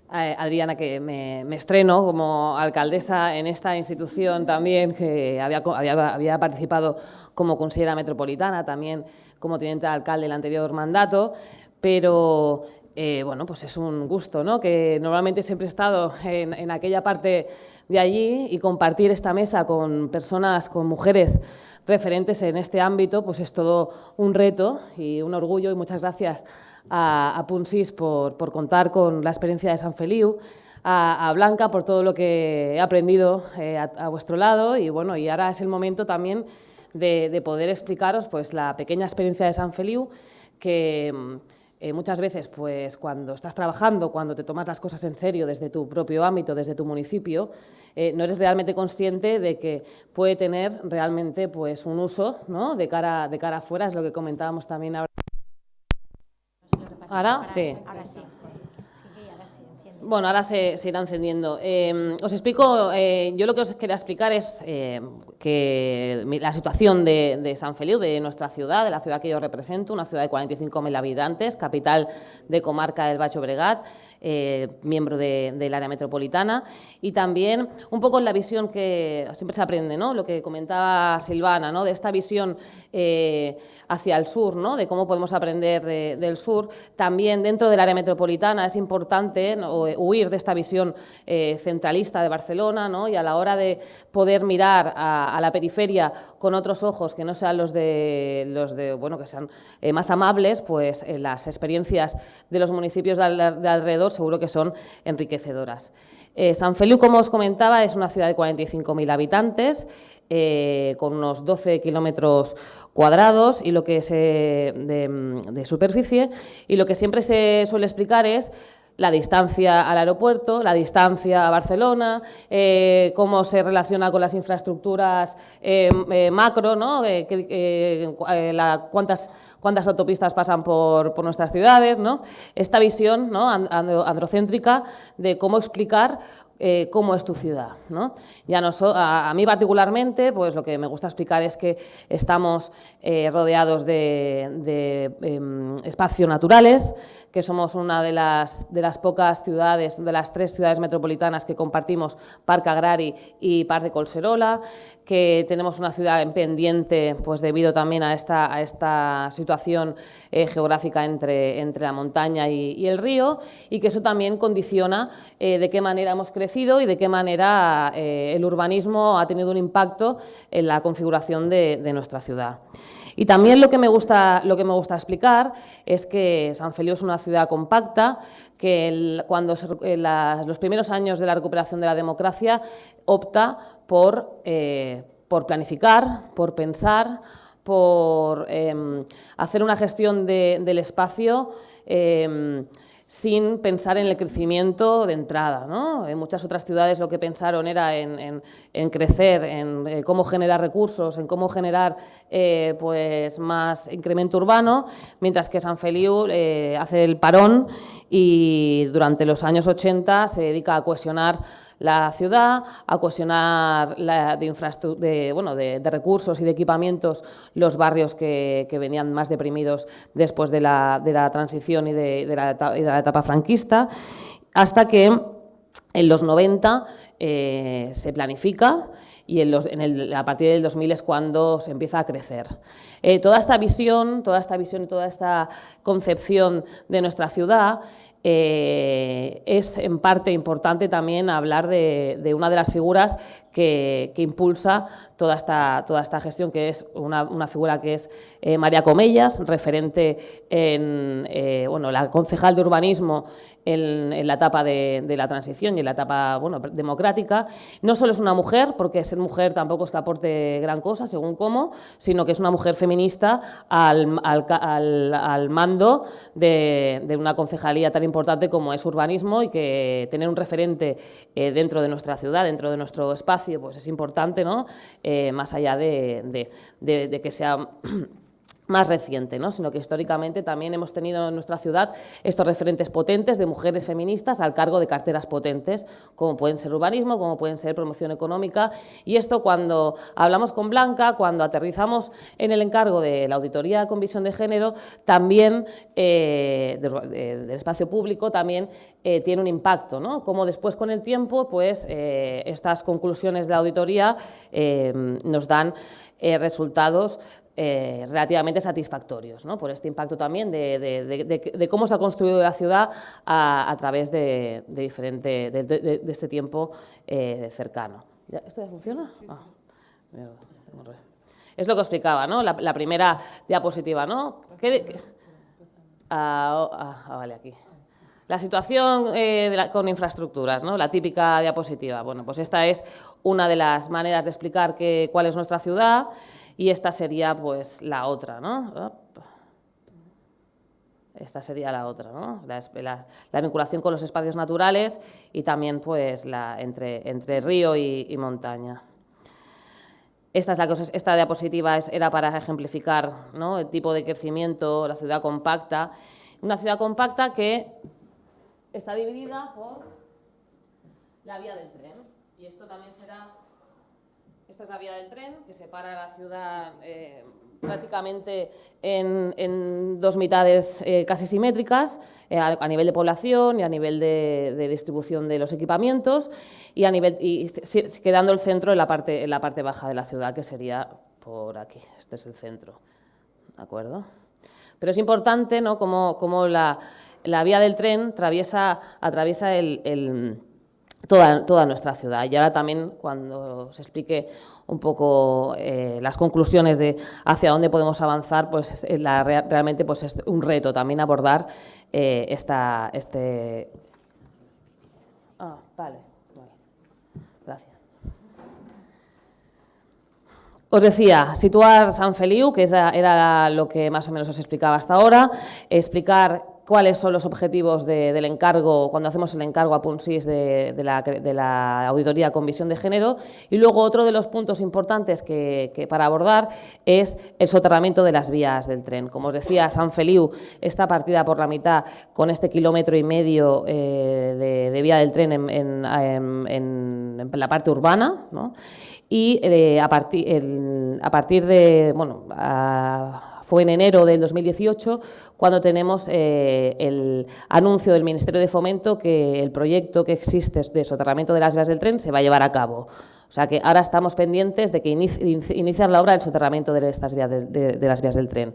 Adriana que me estreno como alcaldesa en esta institución también, que había participado como consellera metropolitana, también como teniente de alcalde en el anterior mandato, pero bueno, pues es un gusto, ¿no? Que normalmente siempre he estado en aquella parte de allí y compartir esta mesa con personas, con mujeres referentes en este ámbito, pues es todo un reto y un orgullo, y muchas gracias a Punt6 por contar con la experiencia de Sant Feliu, a Blanca por todo lo que he aprendido a vuestro lado, y bueno, y ahora es el momento también de poder explicaros pues la pequeña experiencia de Sant Feliu, que muchas veces pues cuando estás trabajando, cuando te tomas las cosas en serio desde tu propio ámbito, desde tu municipio, no eres realmente consciente de que puede tener realmente pues un uso, ¿no? de cara afuera, es lo que comentábamos también ahora. ¿Ahora? Sí. Ahora sí. Sí, ahora sí, enciende. Bueno, ahora se irá encendiendo. Os explico, yo lo que os quería explicar es que la situación de Sant Feliu, de nuestra ciudad, de la ciudad que yo represento, una ciudad de 45.000 habitantes, capital de comarca del Baix Llobregat, miembro del área metropolitana, y también un poco en la visión que siempre se aprende, ¿no? Lo que comentaba Silvana, ¿no? De esta visión hacia el sur, ¿no? De cómo podemos aprender del sur. También dentro del área metropolitana es importante, ¿no? Huir de esta visión centralista de Barcelona, ¿no? Y a la hora de poder mirar a la periferia con otros ojos que no sean los de bueno, que sean más amables, pues las experiencias de los municipios de alrededor seguro que son enriquecedoras. Sant Feliu, como os comentaba, es una ciudad de 45.000 habitantes, con unos 12 kilómetros cuadrados y lo que de superficie, y lo que siempre se suele explicar es la distancia al aeropuerto, la distancia a Barcelona, cómo se relaciona con las infraestructuras macro, ¿no? Cuántas autopistas pasan por nuestras ciudades, ¿no? Esta visión, ¿no? Androcéntrica de cómo explicar cómo es tu ciudad, ¿no? Ya a mí particularmente, pues lo que me gusta explicar es que estamos rodeados de espacios naturales, que somos una de las pocas ciudades, de las 3 ciudades metropolitanas que compartimos Parc Agrari y Parc de Collserola, que tenemos una ciudad en pendiente, pues debido también a esta situación geográfica entre la montaña y el río, y que eso también condiciona de qué manera hemos crecido y de qué manera el urbanismo ha tenido un impacto en la configuración de nuestra ciudad. Y también lo que me gusta explicar es que Sant Feliu es una ciudad compacta, que los primeros años de la recuperación de la democracia opta por planificar, por pensar, por hacer una gestión del espacio sin pensar en el crecimiento de entrada, ¿no? En muchas otras ciudades lo que pensaron era en crecer, en cómo generar recursos, en cómo generar pues más incremento urbano, mientras que Sant Feliu hace el parón y durante los años 80 se dedica a cohesionar la ciudad, a cohesionar de recursos y de equipamientos los barrios que venían más deprimidos después de la transición y de la etapa franquista, hasta que en los 90 se planifica y a partir del 2000 es cuando se empieza a crecer. Toda esta visión y toda esta concepción de nuestra ciudad es en parte importante también hablar de una de las figuras que impulsa toda esta gestión, que es una figura que es María Comellas, referente en la concejal de urbanismo en la etapa de la transición y en la etapa democrática. No solo es una mujer, porque ser mujer tampoco es que aporte gran cosa, según cómo, sino que es una mujer feminista al mando de una concejalía tan importante como es urbanismo, y que tener un referente dentro de nuestra ciudad, dentro de nuestro espacio, pues es importante, ¿no? Más allá de que sea más reciente, ¿no? Sino que históricamente también hemos tenido en nuestra ciudad estos referentes potentes de mujeres feministas al cargo de carteras potentes, como pueden ser urbanismo, como pueden ser promoción económica. Y esto, cuando hablamos con Blanca, cuando aterrizamos en el encargo de la auditoría con visión de género, también del espacio público, también tiene un impacto, ¿no? Como después, con el tiempo, pues estas conclusiones de la auditoría nos dan resultados relativamente satisfactorios, ¿no? Por este impacto también de cómo se ha construido la ciudad a través de este tiempo cercano. ¿Esto ya funciona? Es lo que explicaba, ¿no? La primera diapositiva, ¿no? Vale, aquí. La situación con infraestructuras, ¿no? La típica diapositiva. Bueno, pues esta es una de las maneras de explicar cuál es nuestra ciudad. Y esta sería, pues, la otra, ¿no? Esta sería la otra, ¿no? La vinculación con los espacios naturales y también, pues, entre río y montaña. Esta diapositiva era para ejemplificar, ¿no?, el tipo de crecimiento, la ciudad compacta. Una ciudad compacta que está dividida por la vía del tren. Y esto también será... Esta es la vía del tren, que separa la ciudad prácticamente en dos mitades casi simétricas, a nivel de población y a nivel de distribución de los equipamientos, y quedando el centro en la parte baja de la ciudad, que sería por aquí. Este es el centro, ¿de acuerdo? Pero es importante, ¿no?, como la vía del tren atraviesa toda nuestra ciudad. Y ahora también, cuando se explique un poco las conclusiones de hacia dónde podemos avanzar, pues realmente pues es un reto también abordar vale. Gracias. Os decía, situar Sant Feliu, que era lo que más o menos os explicaba hasta ahora, explicar cuáles son los objetivos del encargo, cuando hacemos el encargo a Punt 6 de la auditoría con visión de género. Y luego otro de los puntos importantes que para abordar es el soterramiento de las vías del tren. Como os decía, Sant Feliu está partida por la mitad con este 1,5 kilómetros de vía del tren en la parte urbana, ¿no? Y a partir de, fue en enero del 2018 cuando tenemos el anuncio del Ministerio de Fomento que el proyecto que existe de soterramiento de las vías del tren se va a llevar a cabo. O sea que ahora estamos pendientes de que iniciar la obra del soterramiento de estas vías de las vías del tren.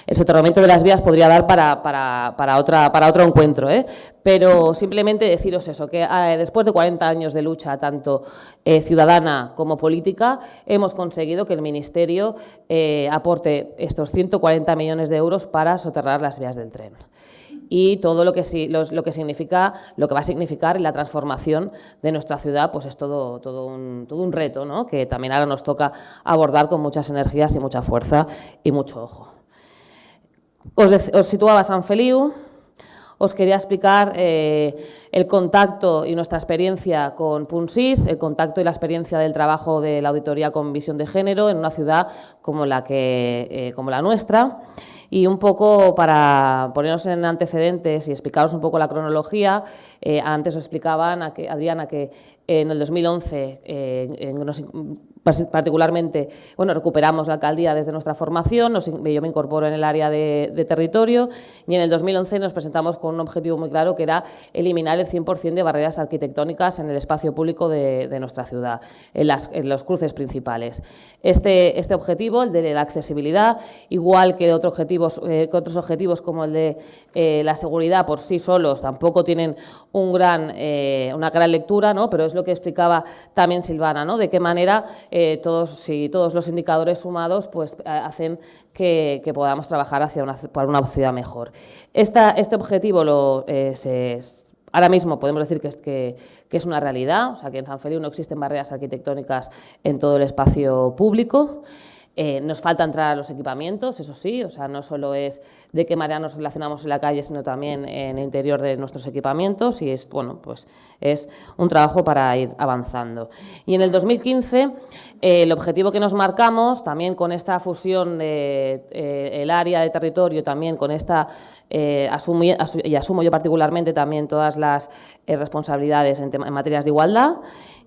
El soterramiento de las vías podría dar para otro encuentro, pero simplemente deciros eso, que después de 40 años de lucha, tanto ciudadana como política, hemos conseguido que el Ministerio aporte estos 140 millones de euros para soterrar las vías del tren. Y todo lo que va a significar la transformación de nuestra ciudad, pues es todo un reto, ¿no?, que también ahora nos toca abordar con muchas energías y mucha fuerza y mucho ojo. Os situaba Sant Feliu. Os quería explicar el contacto y nuestra experiencia con Punt 6, el contacto y la experiencia del trabajo de la auditoría con visión de género en una ciudad como la nuestra. Y un poco para ponernos en antecedentes y explicaros un poco la cronología, antes os explicaban, Adriana, que en el 2011 particularmente, recuperamos la alcaldía desde nuestra formación, yo me incorporo en el área de territorio, y en el 2011 nos presentamos con un objetivo muy claro, que era eliminar el 100% de barreras arquitectónicas en el espacio público de nuestra ciudad, en los cruces principales. Este objetivo, el de la accesibilidad, igual que otros objetivos como el de la seguridad, por sí solos tampoco tienen una gran lectura, ¿no?, pero es lo que explicaba también Silvana, ¿no? De qué manera todos los indicadores sumados pues, hacen que podamos trabajar para una ciudad mejor. Este objetivo ahora mismo podemos decir que es una realidad, o sea, que en San Feliu no existen barreras arquitectónicas en todo el espacio público. Nos falta entrar a los equipamientos, eso sí, o sea, no solo es de qué manera nos relacionamos en la calle, sino también en el interior de nuestros equipamientos, y es, bueno, pues es un trabajo para ir avanzando. Y en el 2015, el objetivo que nos marcamos, también con esta fusión del área de territorio, también con esta, y asumo yo particularmente también todas las responsabilidades en materias de igualdad,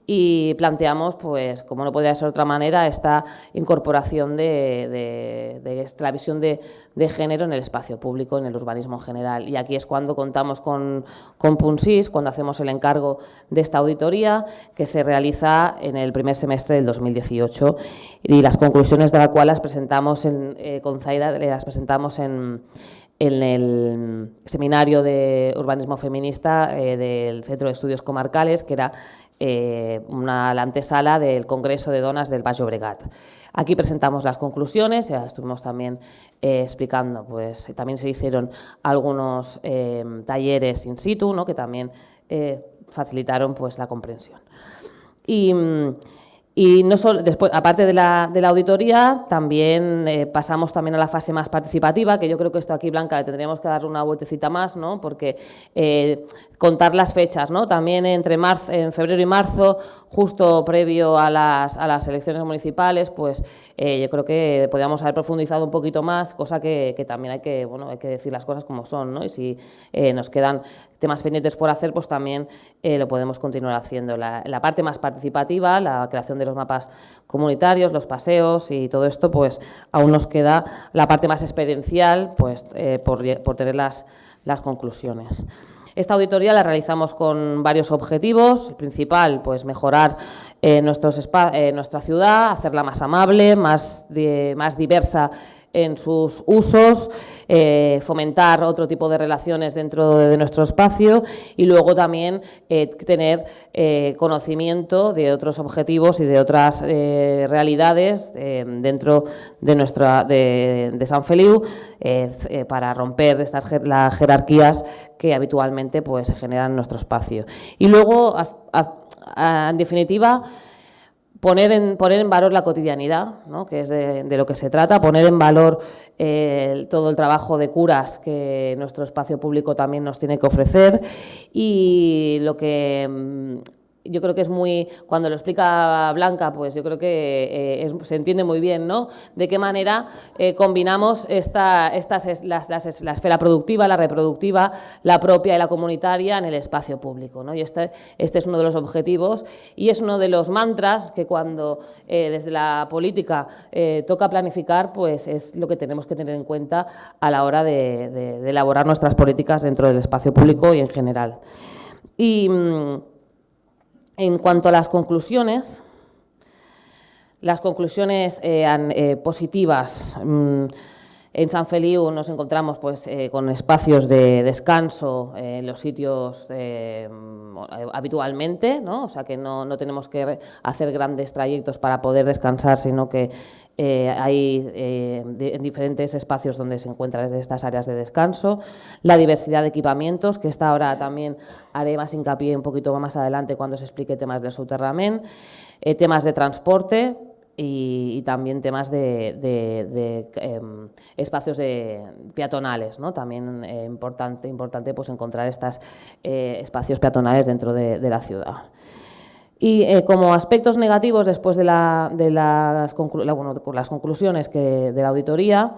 y planteamos, pues, como no podría ser de otra manera, esta incorporación de la visión de género en el espacio público, en el urbanismo en general. Y aquí es cuando contamos con Punsys, cuando hacemos el encargo de esta auditoría, que se realiza en el primer semestre del 2018, y las conclusiones de la cual las presentamos con Zaida, las presentamos en el seminario de urbanismo feminista del Centro de Estudios Comarcales, que era la antesala del Congreso de Donas del Baix Llobregat. Aquí presentamos las conclusiones, ya estuvimos también explicando, pues también se hicieron algunos talleres in situ, ¿no? Que también facilitaron pues la comprensión. Y no solo, después, aparte de la auditoría, también pasamos también a la fase más participativa, que yo creo que esto aquí, Blanca, le tendríamos que dar una vueltecita más, ¿no? Porque contar las fechas, ¿no? También en febrero y marzo, justo previo a las elecciones municipales, pues yo creo que podríamos haber profundizado un poquito más, cosa que también hay que decir las cosas como son, ¿no? Y si nos quedan temas pendientes por hacer, pues también lo podemos continuar haciendo. La parte más participativa, la creación de los mapas comunitarios, los paseos y todo esto, pues aún nos queda la parte más experiencial, pues por tener las conclusiones. Esta auditoría la realizamos con varios objetivos. El principal, pues mejorar nuestra ciudad, hacerla más amable, más diversa en sus usos, fomentar otro tipo de relaciones dentro de nuestro espacio y luego también tener conocimiento de otros objetivos y de otras realidades dentro de San Feliu para romper las jerarquías que habitualmente pues, se generan en nuestro espacio. Y luego, en definitiva, poner en valor la cotidianidad, ¿no? Que es de lo que se trata, poner en valor todo el trabajo de curas que nuestro espacio público también nos tiene que ofrecer y lo que yo creo que es muy, cuando lo explica Blanca, pues yo creo que se entiende muy bien, ¿no? De qué manera combinamos la esfera productiva, la reproductiva, la propia y la comunitaria en el espacio público, ¿no? Y este es uno de los objetivos y es uno de los mantras que cuando desde la política toca planificar, pues es lo que tenemos que tener en cuenta a la hora de elaborar nuestras políticas dentro del espacio público y en general. Y en cuanto a las conclusiones positivas, en San Feliu nos encontramos pues, con espacios de descanso en los sitios habitualmente, ¿no? O sea que no tenemos que hacer grandes trayectos para poder descansar, sino que hay en diferentes espacios donde se encuentran estas áreas de descanso. La diversidad de equipamientos, que esta ahora también haré más hincapié un poquito más adelante cuando se explique temas del soterramiento, temas de transporte, y también temas de espacios peatonales, ¿no? También importante pues, encontrar estos espacios peatonales dentro de la ciudad. Y como aspectos negativos, después de las conclusiones de la auditoría,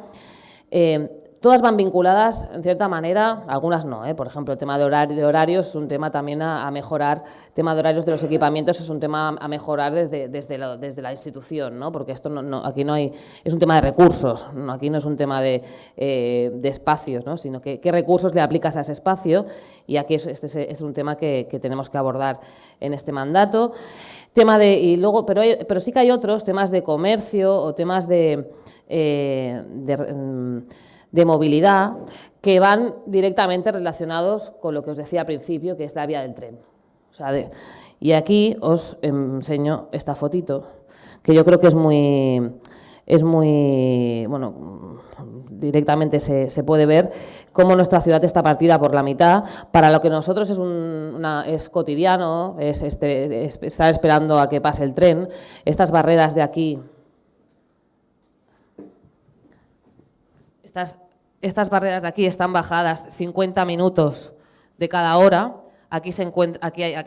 todas van vinculadas, en cierta manera, algunas no, por ejemplo, el tema de horarios es un tema también a mejorar, el tema de horarios de los equipamientos es un tema a mejorar desde la institución, ¿no? Porque esto aquí no hay, es un tema de recursos, ¿no? Aquí no es un tema de espacios, ¿no? Sino qué recursos le aplicas a ese espacio y aquí este es un tema que tenemos que abordar en este mandato. Pero sí que hay otros temas de comercio o temas de movilidad que van directamente relacionados con lo que os decía al principio, que es la vía del tren. O sea, Y aquí os enseño esta fotito, que yo creo que es muy, bueno, directamente se puede ver cómo nuestra ciudad está partida por la mitad. Para lo que nosotros es cotidiano, es estar esperando a que pase el tren, estas barreras de aquí, estas barreras de aquí están bajadas 50 minutos de cada hora. Aquí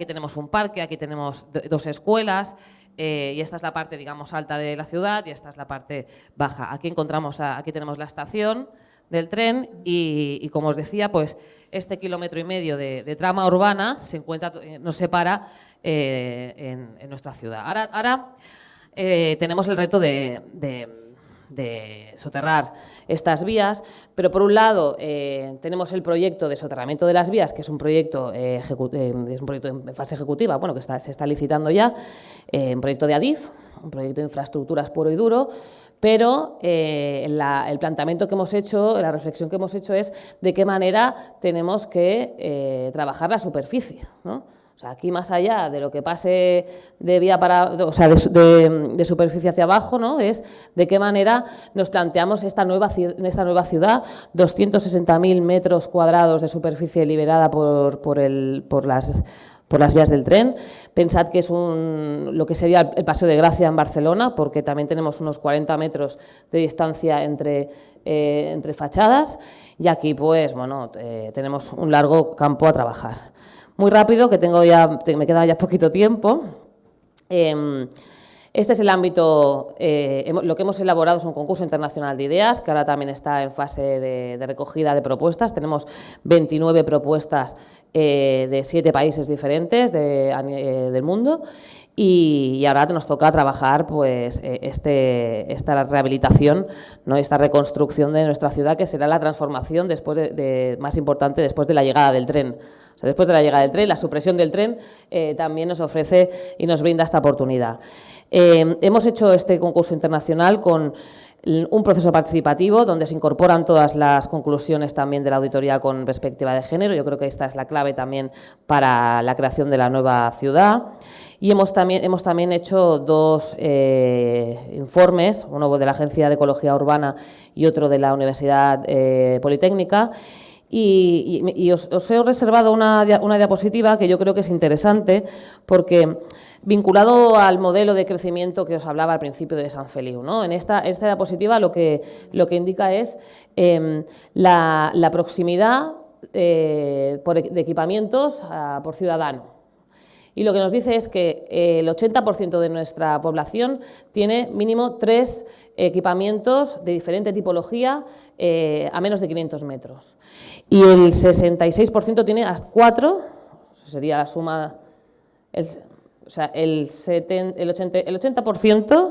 tenemos un parque, aquí tenemos 2 escuelas, y esta es la parte, digamos, alta de la ciudad y esta es la parte baja. Aquí tenemos la estación del tren y como os decía, pues este 1,5 kilómetros de trama urbana nos separa en nuestra ciudad. Ahora tenemos el reto de soterrar estas vías, pero por un lado tenemos el proyecto de soterramiento de las vías, que es un proyecto, en fase ejecutiva, bueno, que se está licitando ya, un proyecto de ADIF, un proyecto de infraestructuras puro y duro, pero el planteamiento que hemos hecho, la reflexión que hemos hecho es de qué manera tenemos que trabajar la superficie, ¿no? O sea, aquí más allá de lo que pase de vía de superficie hacia abajo, ¿no? Es de qué manera nos planteamos esta nueva ciudad, 260.000 metros cuadrados de superficie liberada por las vías del tren. Pensad que es lo que sería el Paseo de Gracia en Barcelona, porque también tenemos unos 40 metros de distancia entre fachadas, y aquí, pues, bueno, tenemos un largo campo a trabajar. Muy rápido, que me queda ya poquito tiempo. Este es el ámbito, lo que hemos elaborado es un concurso internacional de ideas, que ahora también está en fase de recogida de propuestas. Tenemos 29 propuestas de 7 países diferentes del mundo. Y ahora nos toca trabajar, pues, esta rehabilitación, ¿no? Esta reconstrucción de nuestra ciudad, que será la transformación más importante después de la llegada del tren. O sea, después de la llegada del tren, la supresión del tren también nos ofrece y nos brinda esta oportunidad. Hemos hecho este concurso internacional con un proceso participativo donde se incorporan todas las conclusiones también de la auditoría con perspectiva de género. Yo creo que esta es la clave también para la creación de la nueva ciudad. Y hemos también hecho 2 informes, uno de la Agencia de Ecología Urbana y otro de la Universidad Politécnica. Y os he reservado una diapositiva que yo creo que es interesante, porque vinculado al modelo de crecimiento que os hablaba al principio de Sant Feliu, ¿no? En esta diapositiva lo que indica es la proximidad de equipamientos por ciudadano. Y lo que nos dice es que el 80% de nuestra población tiene mínimo 3 equipamientos de diferente tipología a menos de 500 metros. Y el 66% tiene hasta 4, sería la suma, el 80%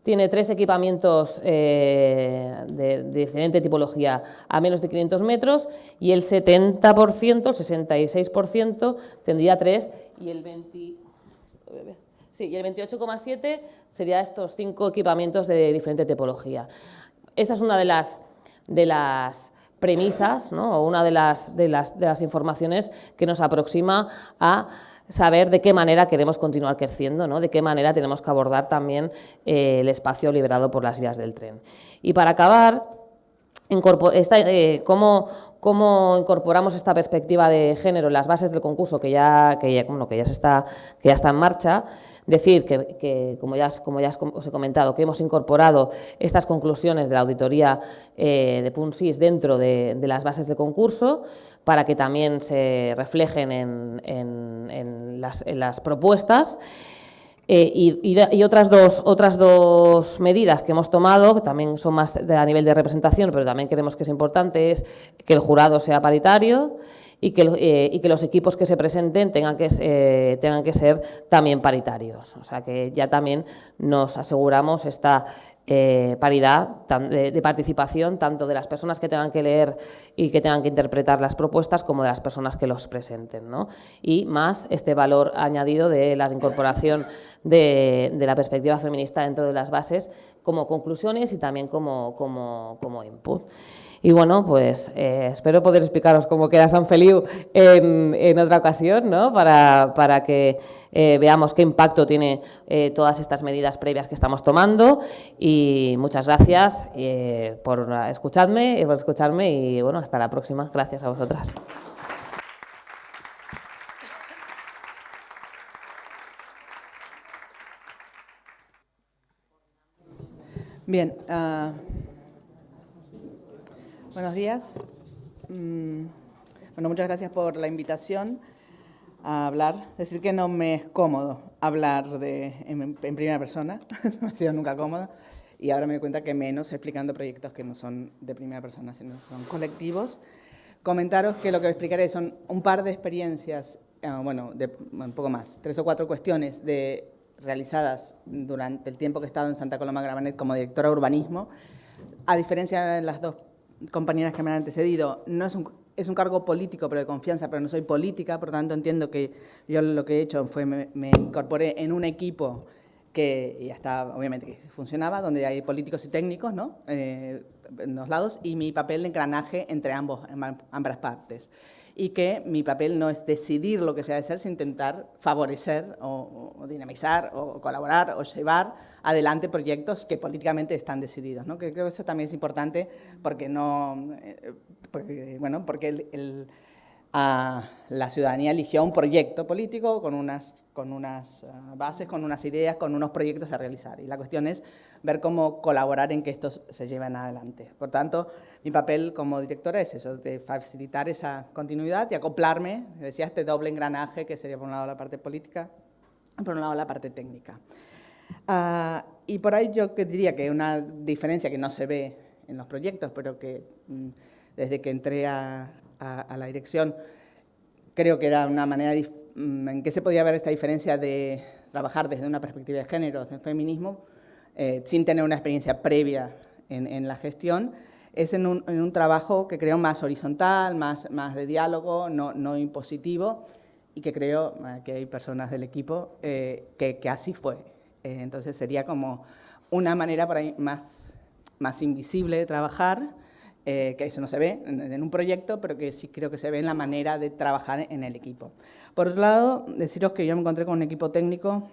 tiene 3 equipamientos de diferente tipología a menos de 500 metros y el 70%, el 66% tendría 3 y el 28,7% sería estos 5 equipamientos de diferente tipología. Esta es una de las premisas, ¿no? O una de las informaciones que nos aproxima a saber de qué manera queremos continuar creciendo, ¿no? De qué manera tenemos que abordar también el espacio liberado por las vías del tren. Y para acabar, ¿cómo incorporamos esta perspectiva de género en las bases del concurso que ya está en marcha? Decir que como ya os he comentado, que hemos incorporado estas conclusiones de la auditoría de Punsys dentro de las bases de concurso, para que también se reflejen en las propuestas. Y otras dos medidas que hemos tomado, que también son más a nivel de representación, pero también creemos que es importante, es que el jurado sea paritario y que los equipos que se presenten tengan que ser también paritarios. O sea, que ya también nos aseguramos esta paridad de participación, tanto de las personas que tengan que leer y que tengan que interpretar las propuestas, como de las personas que los presenten, ¿no? Y más este valor añadido de la incorporación de la perspectiva feminista dentro de las bases, como conclusiones y también como input. Y bueno, pues espero poder explicaros cómo queda San Feliu en otra ocasión, ¿no? Para que veamos qué impacto tiene todas estas medidas previas que estamos tomando. Y muchas gracias por escucharme y bueno, hasta la próxima. Gracias a vosotras. Bien, buenos días. Bueno, muchas gracias por la invitación a hablar. Decir que no me es cómodo hablar en primera persona, no ha sido nunca cómodo, y ahora me doy cuenta que menos explicando proyectos que no son de primera persona, sino son colectivos. Comentaros que lo que explicaré son un par de experiencias, bueno, un poco más, 3 o 4 cuestiones realizadas durante el tiempo que he estado en Santa Coloma Gramenet como directora de urbanismo. A diferencia de las dos compañeras que me han antecedido, no es un cargo político, pero de confianza, pero no soy política, por tanto entiendo que yo lo que he hecho fue me incorporé en un equipo que ya está, obviamente, que funcionaba, donde hay políticos y técnicos, ¿no? En los lados, y mi papel de engranaje entre ambas partes. Y que mi papel no es decidir lo que se ha de hacer, sino intentar favorecer o dinamizar o colaborar o llevar adelante proyectos que políticamente están decididos, ¿no? Que creo que eso también es importante porque la ciudadanía eligió un proyecto político con unas bases, con unas ideas, con unos proyectos a realizar. Y la cuestión es ver cómo colaborar en que estos se lleven adelante. Por tanto, mi papel como directora es eso, de facilitar esa continuidad y acoplarme, decía, este doble engranaje que sería por un lado la parte política y por un lado la parte técnica. Y por ahí yo diría que una diferencia que no se ve en los proyectos, pero que desde que entré a la dirección creo que era una manera en que se podía ver esta diferencia de trabajar desde una perspectiva de género, de feminismo, sin tener una experiencia previa en la gestión, es en un trabajo que creo más horizontal, más de diálogo, no impositivo, y que creo que hay personas del equipo que así fue. Entonces sería como una manera por ahí más invisible de trabajar, que eso no se ve en un proyecto, pero que sí creo que se ve en la manera de trabajar en el equipo. Por otro lado, deciros que yo me encontré con un equipo técnico,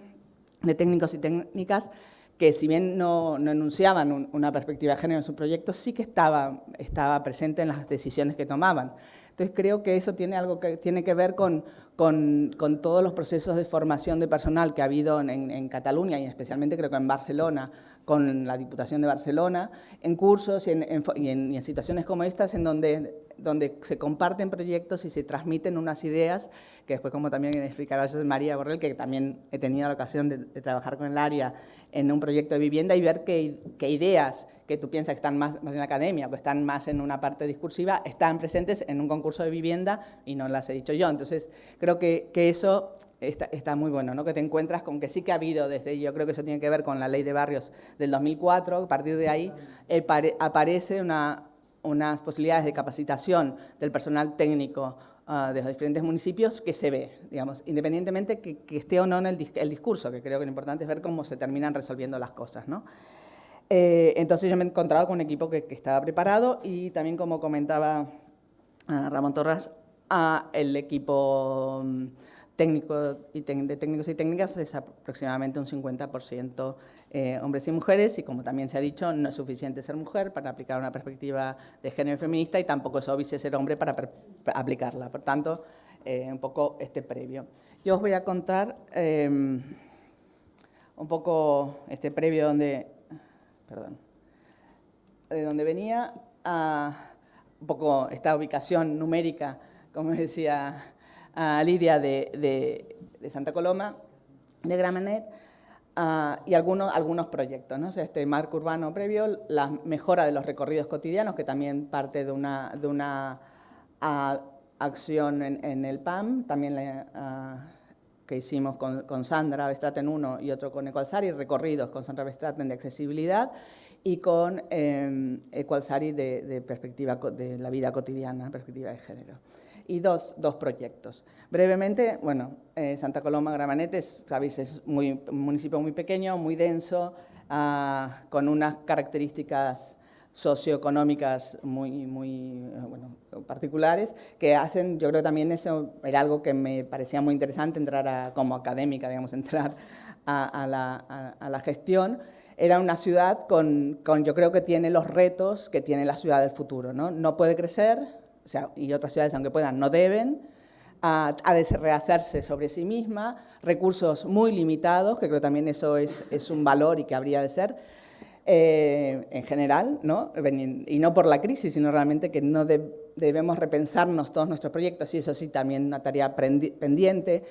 de técnicos y técnicas, que si bien no enunciaban una perspectiva de género en su proyecto, sí que estaba presente en las decisiones que tomaban. Entonces creo que eso tiene que ver con todos los procesos de formación de personal que ha habido en Cataluña y especialmente creo que en Barcelona, con la Diputación de Barcelona, en cursos y en situaciones como estas en donde se comparten proyectos y se transmiten unas ideas que después, como también explicará María Borrell, que también he tenido la ocasión de trabajar con el área en un proyecto de vivienda y ver qué ideas que tú piensas que están más en la academia o que están más en una parte discursiva, están presentes en un concurso de vivienda y no las he dicho yo. Entonces, creo que eso está muy bueno, ¿no? Que te encuentras con que sí que ha habido yo creo que eso tiene que ver con la Ley de Barrios del 2004, a partir de ahí aparece unas posibilidades de capacitación del personal técnico de los diferentes municipios que se ve, digamos, independientemente que esté o no en el discurso, que creo que lo importante es ver cómo se terminan resolviendo las cosas, ¿no? Entonces yo me he encontrado con un equipo que estaba preparado y también, como comentaba Ramón Torras, el equipo de técnicos y técnicas es aproximadamente un 50% hombres y mujeres, y como también se ha dicho, no es suficiente ser mujer para aplicar una perspectiva de género feminista y tampoco es obvio ser hombre para aplicarla. Por tanto, un poco previo. Yo os voy a contar un poco previo de donde venía, un poco esta ubicación numérica, como decía Lidia, de Santa Coloma, de Gramenet, y algunos proyectos, ¿no? O sea, marco urbano previo, la mejora de los recorridos cotidianos, que también parte de una acción en el PAM, también que hicimos con Sandra Bestraten 1 y otro con Equalsari, recorridos con Sandra Bestraten de accesibilidad y con Equalsari de perspectiva de la vida cotidiana, perspectiva de género. Y dos proyectos. Brevemente, bueno, Santa Coloma Gramenet, sabéis, es un municipio muy pequeño, muy denso, con unas características socioeconómicas muy bueno, particulares, que hacen, yo creo que también eso era algo que me parecía muy interesante entrar como académica, digamos, entrar a la gestión. Era una ciudad yo creo que tiene los retos que tiene la ciudad del futuro, ¿no? No puede crecer, o sea, y otras ciudades, aunque puedan, no deben, ha de rehacerse sobre sí misma, recursos muy limitados, que creo también eso es un valor y que habría de ser, en general, ¿no? Y no por la crisis, sino realmente que no debemos repensarnos todos nuestros proyectos, y eso sí, también una tarea pendiente,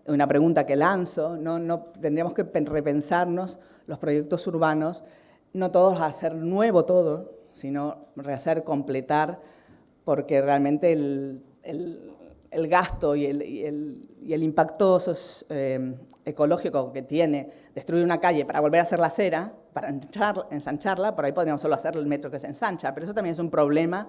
una pregunta que lanzo, ¿no? Tendríamos que repensarnos los proyectos urbanos, no todos hacer nuevo todo, sino rehacer, completar, porque realmente el gasto y el impacto ecológico que tiene destruir una calle para volver a hacer la acera, para ensancharla, por ahí podríamos solo hacer el metro que se ensancha, pero eso también es un problema,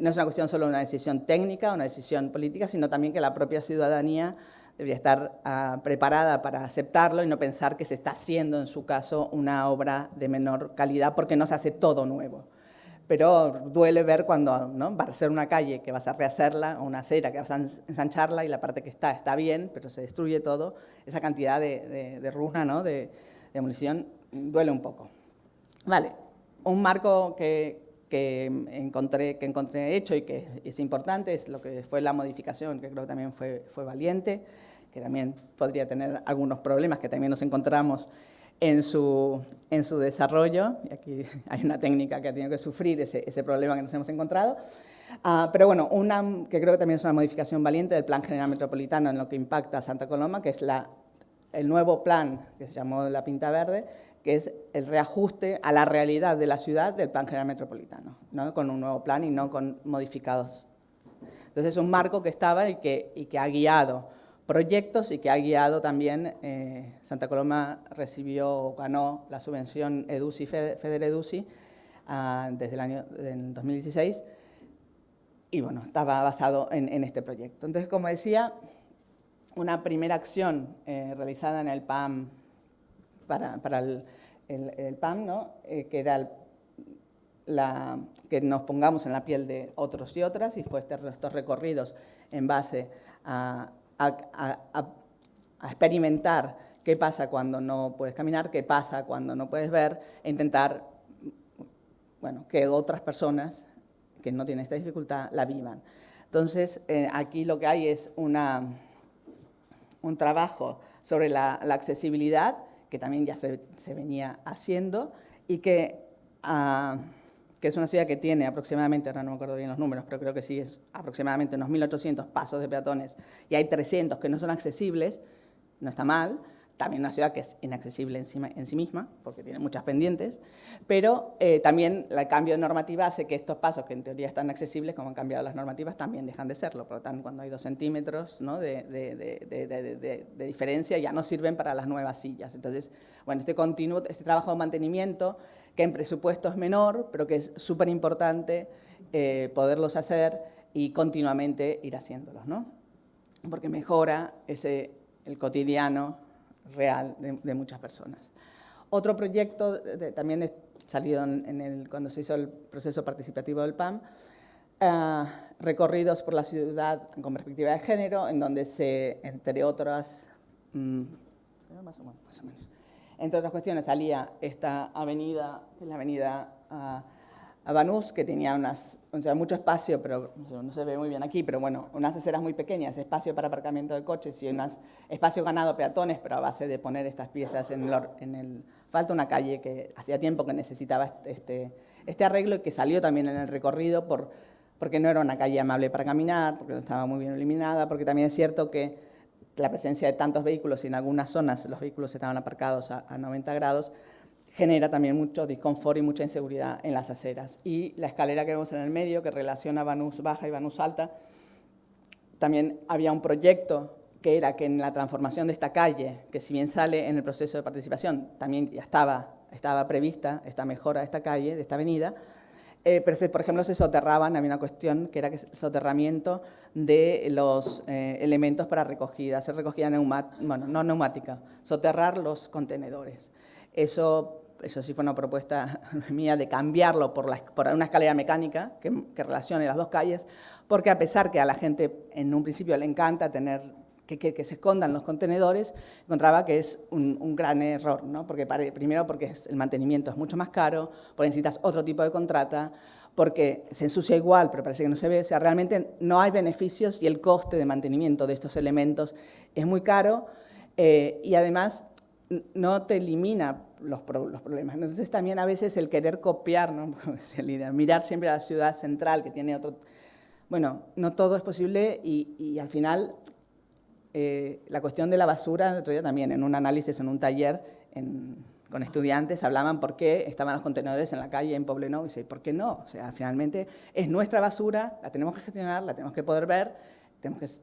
no es una cuestión solo de una decisión técnica, una decisión política, sino también que la propia ciudadanía debería estar preparada para aceptarlo y no pensar que se está haciendo, en su caso, una obra de menor calidad porque no se hace todo nuevo. Pero duele ver cuando, ¿no?, va a ser una calle que vas a rehacerla, o una acera que vas a ensancharla y la parte que está bien, pero se destruye todo, esa cantidad de runa, ¿no?, de demolición, duele un poco. Vale, un marco que encontré hecho y que es importante es lo que fue la modificación, que creo que también fue valiente, que también podría tener algunos problemas que también nos encontramos en su desarrollo, y aquí hay una técnica que ha tenido que sufrir ese problema que nos hemos encontrado, pero bueno, que creo que también es una modificación valiente del Plan General Metropolitano en lo que impacta a Santa Coloma, que es el nuevo plan que se llamó la Pinta Verde, que es el reajuste a la realidad de la ciudad del Plan General Metropolitano, ¿no?, con un nuevo plan y no con modificados. Entonces es un marco que estaba y que ha guiado proyectos y que ha guiado también, Santa Coloma ganó la subvención EDUSI, FEDER EDUSI, desde el año 2016, y bueno, estaba basado en este proyecto. Entonces, como decía, una primera acción realizada en el PAM, para el PAM, ¿no?, que era que nos pongamos en la piel de otros y otras, y fue estos recorridos en base a experimentar qué pasa cuando no puedes caminar, qué pasa cuando no puedes ver, e intentar, bueno, que otras personas que no tienen esta dificultad la vivan. Entonces, aquí lo que hay es un trabajo sobre la accesibilidad, que también ya se venía haciendo, y que es una ciudad que tiene aproximadamente, ahora no me acuerdo bien los números, pero creo que sí, es aproximadamente unos 1.800 pasos de peatones, y hay 300 que no son accesibles, no está mal. También una ciudad que es inaccesible en sí misma, porque tiene muchas pendientes, pero también el cambio de normativa hace que estos pasos, que en teoría están accesibles, como han cambiado las normativas, también dejan de serlo. Por lo tanto, cuando hay 2 centímetros, ¿no?, de diferencia, ya no sirven para las nuevas sillas. Entonces, bueno, este trabajo de mantenimiento, que en presupuesto es menor, pero que es súper importante poderlos hacer y continuamente ir haciéndolos, ¿no?, porque mejora el cotidiano real de muchas personas. Otro proyecto también salido cuando se hizo el proceso participativo del PAM, recorridos por la ciudad con perspectiva de género, en donde entre otras, más o menos, entre otras cuestiones, salía esta avenida, que es la avenida Banús, que tenía mucho espacio, pero no se ve muy bien aquí, pero bueno, unas aceras muy pequeñas, espacio para aparcamiento de coches y espacio ganado peatones, pero a base de poner estas piezas falta una calle que hacía tiempo que necesitaba este arreglo, y que salió también en el recorrido porque no era una calle amable para caminar, porque no estaba muy bien iluminada, porque también es cierto que la presencia de tantos vehículos, y en algunas zonas los vehículos estaban aparcados a 90 grados, genera también mucho disconfort y mucha inseguridad en las aceras. Y la escalera que vemos en el medio, que relaciona Banús Baja y Banús Alta, también había un proyecto que era que en la transformación de esta calle, que si bien sale en el proceso de participación, también ya estaba prevista esta mejora de esta calle, de esta avenida, pero por ejemplo se soterraban, había una cuestión que era el soterramiento de los elementos para recogida, hacer recogida no neumática, soterrar los contenedores. Eso eso sí fue una propuesta mía de cambiarlo por una escalera mecánica que relacione las dos calles, porque a pesar que a la gente en un principio le encanta tener que se escondan los contenedores, encontraba que es un gran error, ¿no? Primero porque el mantenimiento es mucho más caro, porque necesitas otro tipo de contrata, porque se ensucia igual, pero parece que no se ve. O sea, realmente no hay beneficios y el coste de mantenimiento de estos elementos es muy caro y además no te elimina los problemas. Entonces también a veces el querer copiar, ¿no? Mirar siempre a la ciudad central que tiene otro... Bueno, no todo es posible y al final... la cuestión de la basura, el otro día también en un análisis, en un taller con estudiantes, hablaban por qué estaban los contenedores en la calle en Poblenou, y dice, ¿por qué no? O sea, finalmente es nuestra basura, la tenemos que gestionar, la tenemos que poder ver,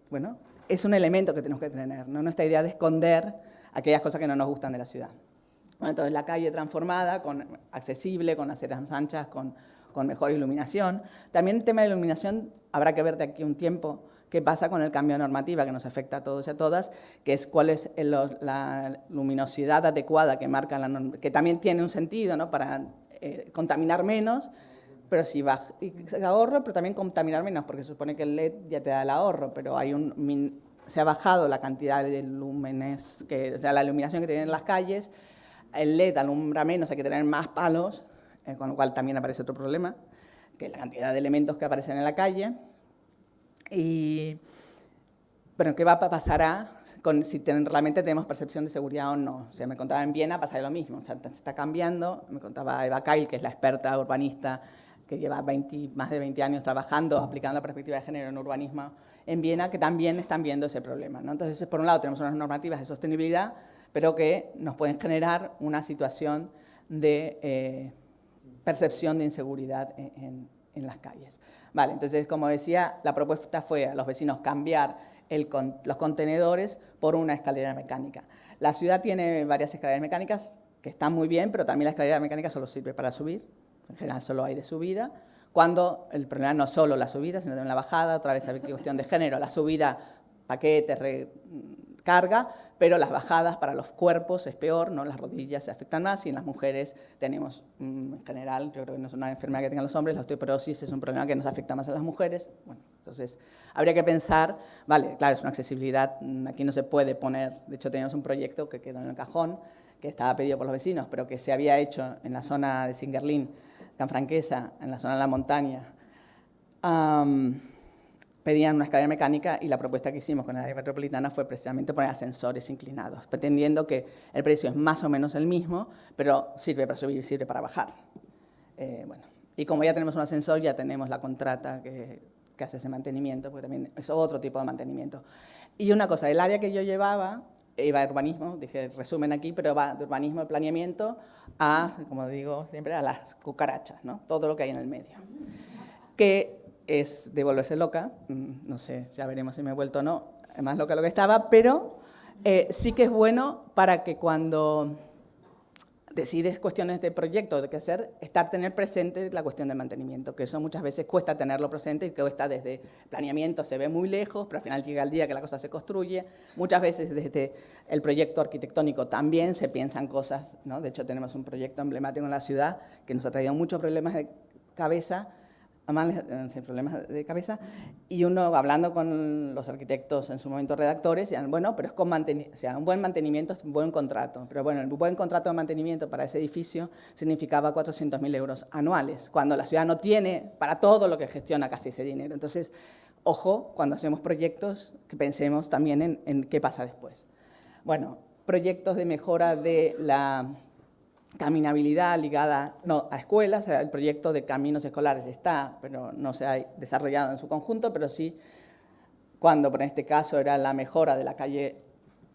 bueno, es un elemento que tenemos que tener, no nuestra idea de esconder aquellas cosas que no nos gustan de la ciudad. Bueno, entonces la calle transformada, accesible, con aceras anchas, con mejor iluminación. También el tema de la iluminación habrá que ver de aquí un tiempo qué pasa con el cambio de normativa que nos afecta a todos y a todas, que es cuál es la luminosidad adecuada que marca la norma, que también tiene un sentido, ¿no? Para contaminar menos, pero si ahorro, pero también contaminar menos, porque se supone que el LED ya te da el ahorro, pero se ha bajado la cantidad de lúmenes, o sea, la iluminación que tienen las calles, el LED alumbra menos, hay que tener más palos, con lo cual también aparece otro problema, que es la cantidad de elementos que aparecen en la calle. Y, bueno, ¿qué pasará si realmente tenemos percepción de seguridad o no? O sea, me contaba en Viena, pasa lo mismo, o sea, se está cambiando. Me contaba Eva Kail, que es la experta urbanista, que lleva más de 20 años trabajando, aplicando la perspectiva de género en urbanismo en Viena, que también están viendo ese problema, ¿no? Entonces, por un lado, tenemos unas normativas de sostenibilidad, pero que nos pueden generar una situación de percepción de inseguridad en las calles. Vale, entonces, como decía, la propuesta fue a los vecinos cambiar los contenedores por una escalera mecánica. La ciudad tiene varias escaleras mecánicas que están muy bien, pero también la escalera mecánica solo sirve para subir, en general solo hay de subida, cuando el problema no es solo la subida, sino también la bajada, otra vez hay cuestión de género, la subida, paquetes, carga, pero las bajadas para los cuerpos es peor, ¿no? Las rodillas se afectan más y en las mujeres tenemos, en general, yo creo que no es una enfermedad que tengan los hombres, la osteoporosis es un problema que nos afecta más a las mujeres. Bueno, entonces habría que pensar, vale, claro, es una accesibilidad, aquí no se puede poner, de hecho teníamos un proyecto que quedó en el cajón, que estaba pedido por los vecinos, pero que se había hecho en la zona de Singerlín, Canfranquesa, en la zona de la montaña, pedían una escalera mecánica y la propuesta que hicimos con la área metropolitana fue precisamente poner ascensores inclinados, pretendiendo que el precio es más o menos el mismo, pero sirve para subir y sirve para bajar. Bueno, y como ya tenemos un ascensor, ya tenemos la contrata que hace ese mantenimiento, porque también es otro tipo de mantenimiento. Y una cosa, el área que yo llevaba, iba de urbanismo, dije resumen aquí, pero va de urbanismo, de planeamiento, a, como digo siempre, a las cucarachas, ¿no? Todo lo que hay en el medio. Que es de volverse loca, no sé, ya veremos si me he vuelto o no, más loca de lo que estaba, pero sí que es bueno para que cuando decides cuestiones de proyecto, de qué hacer, tener presente la cuestión del mantenimiento, que eso muchas veces cuesta tenerlo presente y cuesta desde planeamiento, se ve muy lejos, pero al final llega el día que la cosa se construye. Muchas veces desde el proyecto arquitectónico también se piensan cosas, ¿no? De hecho, tenemos un proyecto emblemático en la ciudad que nos ha traído muchos problemas de cabeza, problemas de cabeza, y uno hablando con los arquitectos en su momento redactores, decían, bueno, pero es con un buen mantenimiento es un buen contrato, pero bueno, el buen contrato de mantenimiento para ese edificio significaba 400.000 euros anuales, cuando la ciudad no tiene para todo lo que gestiona casi ese dinero. Entonces, ojo, cuando hacemos proyectos, que pensemos también en qué pasa después. Bueno, proyectos de mejora de la caminabilidad ligada a escuelas, el proyecto de caminos escolares está, pero no se ha desarrollado en su conjunto, pero sí cuando, por este caso, era la mejora de la calle,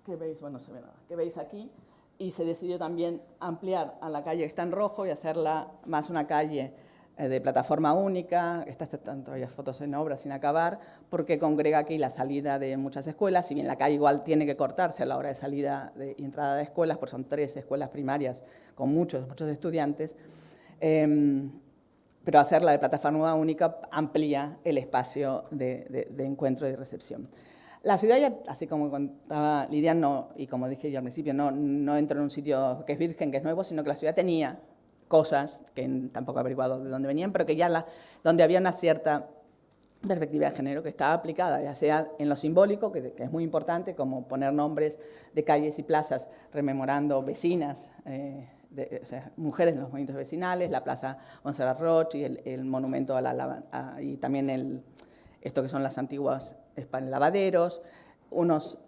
que veis, bueno, no se ve nada, que veis aquí, y se decidió también ampliar a la calle que está en rojo y hacerla más una calle de plataforma única, están todavía fotos en obra sin acabar, porque congrega aquí la salida de muchas escuelas, si bien la calle igual tiene que cortarse a la hora de salida y entrada de escuelas, pues son 3 escuelas primarias con muchos estudiantes, pero hacerla de plataforma única amplía el espacio de encuentro y de recepción. La ciudad ya, así como contaba Lidia, no, y como dije yo al principio, no entró en un sitio que es virgen, que es nuevo, sino que la ciudad tenía cosas que tampoco he averiguado de dónde venían, pero que ya donde había una cierta perspectiva de género que estaba aplicada, ya sea en lo simbólico, que es muy importante, como poner nombres de calles y plazas rememorando vecinas, o sea, mujeres en los movimientos vecinales, la Plaza Montserrat Roig y el monumento y también esto que son las antiguas lavaderos, unos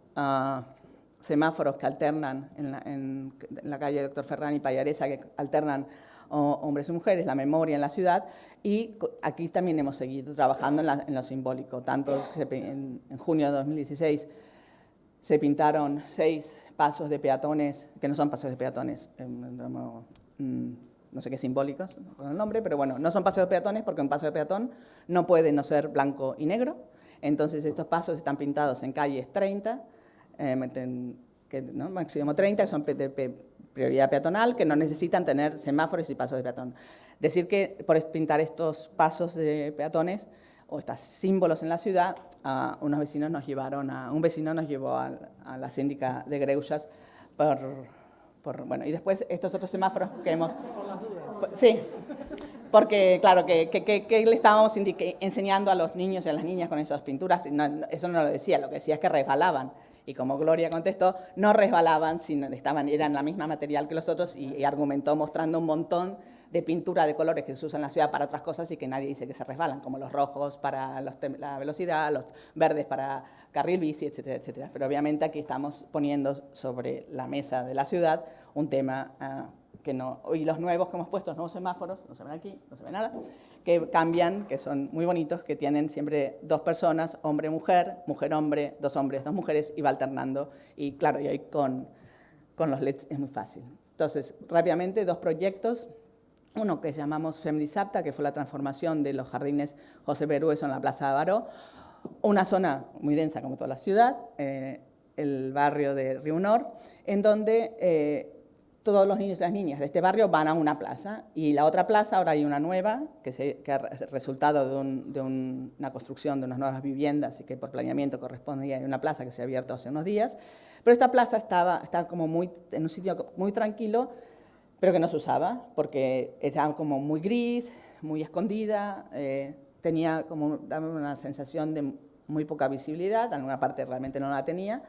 semáforos que alternan en la calle Doctor Ferran y Pallaresa, que alternan hombres y mujeres, la memoria en la ciudad, y aquí también hemos seguido trabajando en lo simbólico, tanto en junio de 2016 se pintaron 6 pasos de peatones, que no son pasos de peatones, no sé qué simbólicos, no recuerdo el nombre, pero bueno, no son pasos de peatones porque un paso de peatón no puede no ser blanco y negro, entonces estos pasos están pintados en calles 30, máximo 30, que son de prioridad peatonal, que no necesitan tener semáforos y pasos de peatón. Decir que por pintar estos pasos de peatones o estos símbolos en la ciudad, un vecino nos llevó a la síndica de Greuges bueno, y después estos otros semáforos que hemos... Sí, porque claro, que le estábamos enseñando a los niños y a las niñas con esas pinturas, eso no lo decía, lo que decía es que resbalaban. Y como Gloria contestó, no resbalaban, sino eran la misma material que los otros y argumentó mostrando un montón de pintura de colores que se usan en la ciudad para otras cosas y que nadie dice que se resbalan, como los rojos para la velocidad, los verdes para carril bici, etcétera, etcétera. Pero obviamente aquí estamos poniendo sobre la mesa de la ciudad un tema que no... Y los nuevos que hemos puesto, los nuevos semáforos, no se ven aquí, no se ve nada, que cambian, que son muy bonitos, que tienen siempre 2 personas, hombre-mujer, mujer-hombre, 2 hombres, 2 mujeres, y va alternando. Y claro, y ahí con los LEDs es muy fácil. Entonces, rápidamente, 2 proyectos. Uno que llamamos Femdisapta, que fue la transformación de los jardines José Berueso en la Plaza de Baró. Una zona muy densa, como toda la ciudad, el barrio de Río Nor, en donde todos los niños y las niñas de este barrio van a una plaza, y la otra plaza, ahora hay una nueva, que es resultado de una construcción de unas nuevas viviendas y que por planeamiento corresponde a una plaza que se ha abierto hace unos días, pero esta plaza estaba como en un sitio muy tranquilo, pero que no se usaba, porque era como muy gris, muy escondida, daba una sensación de muy poca visibilidad, en alguna parte realmente no la tenía.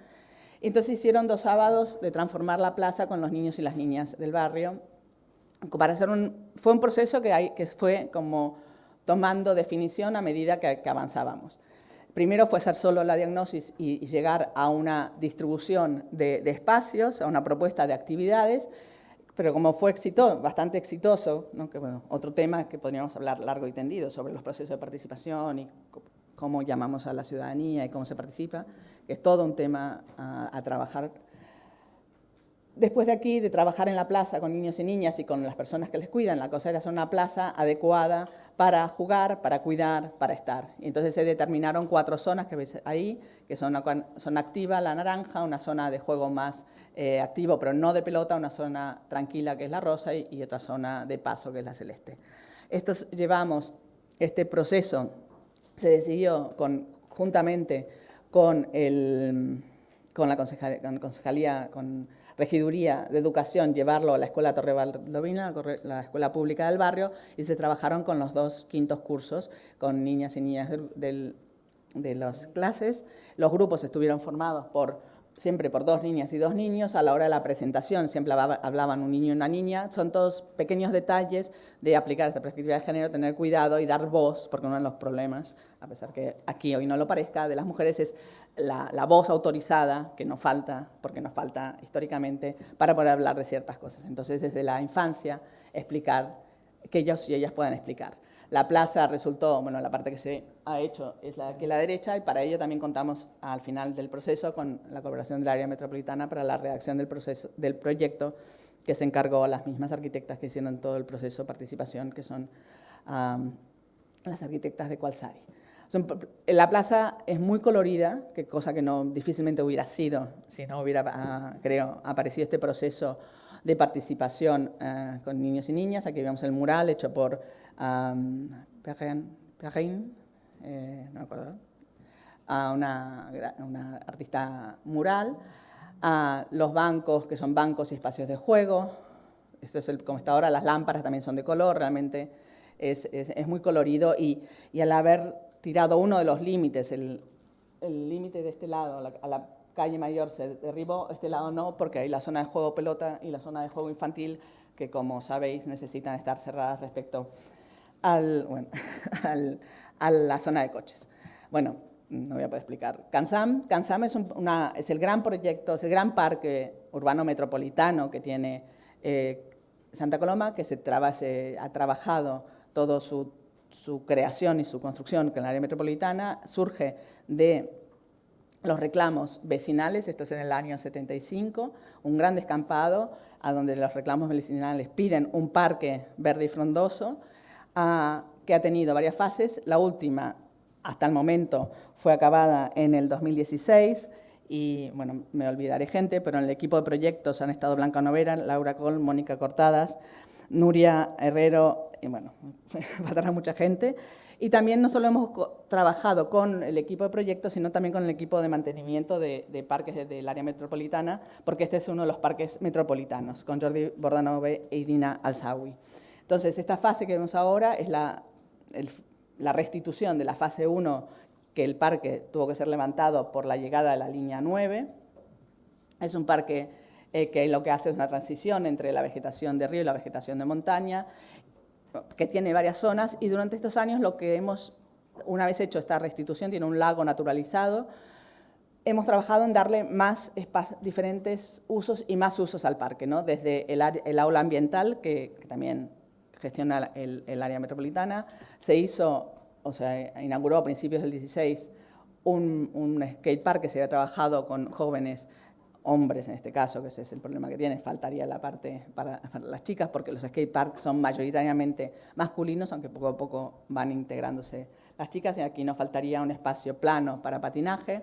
Entonces hicieron 2 sábados de transformar la plaza con los niños y las niñas del barrio. Fue un proceso que fue como tomando definición a medida que avanzábamos. Primero fue hacer solo la diagnosis y llegar a una distribución de espacios, a una propuesta de actividades, pero como fue bastante exitoso, ¿no? Que, bueno, otro tema que podríamos hablar largo y tendido sobre los procesos de participación y cómo llamamos a la ciudadanía y cómo se participa, que es todo un tema a trabajar. Después de aquí, de trabajar en la plaza con niños y niñas y con las personas que les cuidan, la cosa era hacer una plaza adecuada para jugar, para cuidar, para estar. Y entonces se determinaron 4 zonas que ves ahí, que son zona activa, la naranja, una zona de juego más activo, pero no de pelota, una zona tranquila, que es la rosa, y otra zona de paso, que es la celeste. Llevamos este proceso, se decidió juntamente con la concejalía, con Regiduría de Educación, llevarlo a la Escuela Torre Baldovino, la escuela pública del barrio, y se trabajaron con los 2 quintos cursos, con niñas y niñas de las clases. Los grupos estuvieron formados siempre por 2 niñas y 2 niños. A la hora de la presentación siempre hablaban un niño y una niña. Son todos pequeños detalles de aplicar esta perspectiva de género, tener cuidado y dar voz, porque uno de los problemas, a pesar que aquí hoy no lo parezca, de las mujeres es la voz autorizada, que nos falta, porque nos falta históricamente, para poder hablar de ciertas cosas. Entonces, desde la infancia, explicar, que ellos y ellas puedan explicar. La plaza resultó, bueno, la parte que se ha hecho es la derecha, y para ello también contamos al final del proceso con la colaboración del área metropolitana para la redacción del proyecto, que se encargó a las mismas arquitectas que hicieron todo el proceso de participación, que son las arquitectas de Cualsari. La plaza es muy colorida, cosa que difícilmente hubiera sido si no hubiera, creo, aparecido este proceso de participación con niños y niñas. Aquí vemos el mural hecho por Perrin, no me acuerdo, a una artista mural, a los bancos, que son bancos y espacios de juego. Esto es como está ahora, las lámparas también son de color, realmente es muy colorido y al haber tirado uno de los límites, el límite de este lado, a la calle Mayor se derribó, este lado no, porque hay la zona de juego pelota y la zona de juego infantil, que como sabéis necesitan estar cerradas respecto a la zona de coches. Bueno, no voy a poder explicar. CanSam es el gran proyecto, es el gran parque urbano metropolitano que tiene Santa Coloma, que ha trabajado toda su creación y su construcción en el área metropolitana, surge de los reclamos vecinales, esto es en el año 75, un gran descampado a donde los reclamos vecinales piden un parque verde y frondoso, que ha tenido varias fases. La última, hasta el momento, fue acabada en el 2016 y, bueno, me olvidaré gente, pero en el equipo de proyectos han estado Blanca Novera, Laura Col, Mónica Cortadas, Nuria Herrero, y bueno, faltará mucha gente. Y también no solo hemos trabajado con el equipo de proyectos, sino también con el equipo de mantenimiento de parques del área metropolitana, porque este es uno de los parques metropolitanos, con Jordi Bordanove e Idina Alzawi. Entonces, esta fase que vemos ahora es la restitución de la fase 1, que el parque tuvo que ser levantado por la llegada de la línea 9. Es un parque que lo que hace es una transición entre la vegetación de río y la vegetación de montaña, que tiene varias zonas, y durante estos años lo que una vez hecho esta restitución, tiene un lago naturalizado, hemos trabajado en darle más diferentes usos y más usos al parque, ¿no? Desde el aula ambiental, que también gestiona el área metropolitana, inauguró a principios del 16 un skatepark que se había trabajado con jóvenes, hombres en este caso, que ese es el problema que tiene, faltaría la parte para las chicas, porque los skateparks son mayoritariamente masculinos, aunque poco a poco van integrándose las chicas, y aquí nos faltaría un espacio plano para patinaje.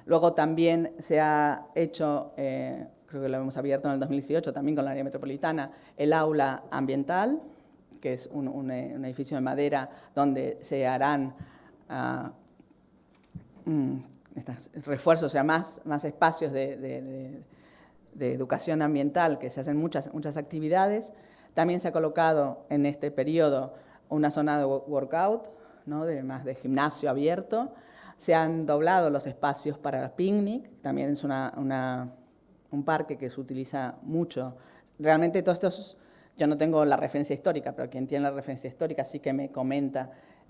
Luego también se ha hecho, creo que lo hemos abierto en el 2018, también con la área metropolitana, el aula ambiental, que es un edificio de madera donde se harán estos refuerzos, o sea, más espacios de educación ambiental, que se hacen muchas actividades. También se ha colocado en este periodo una zona de workout, ¿no? Más de gimnasio abierto. Se han doblado los espacios para el picnic, también es un parque que se utiliza mucho. Realmente todos estos, yo no tengo la referencia histórica, pero quien tiene la referencia histórica sí que me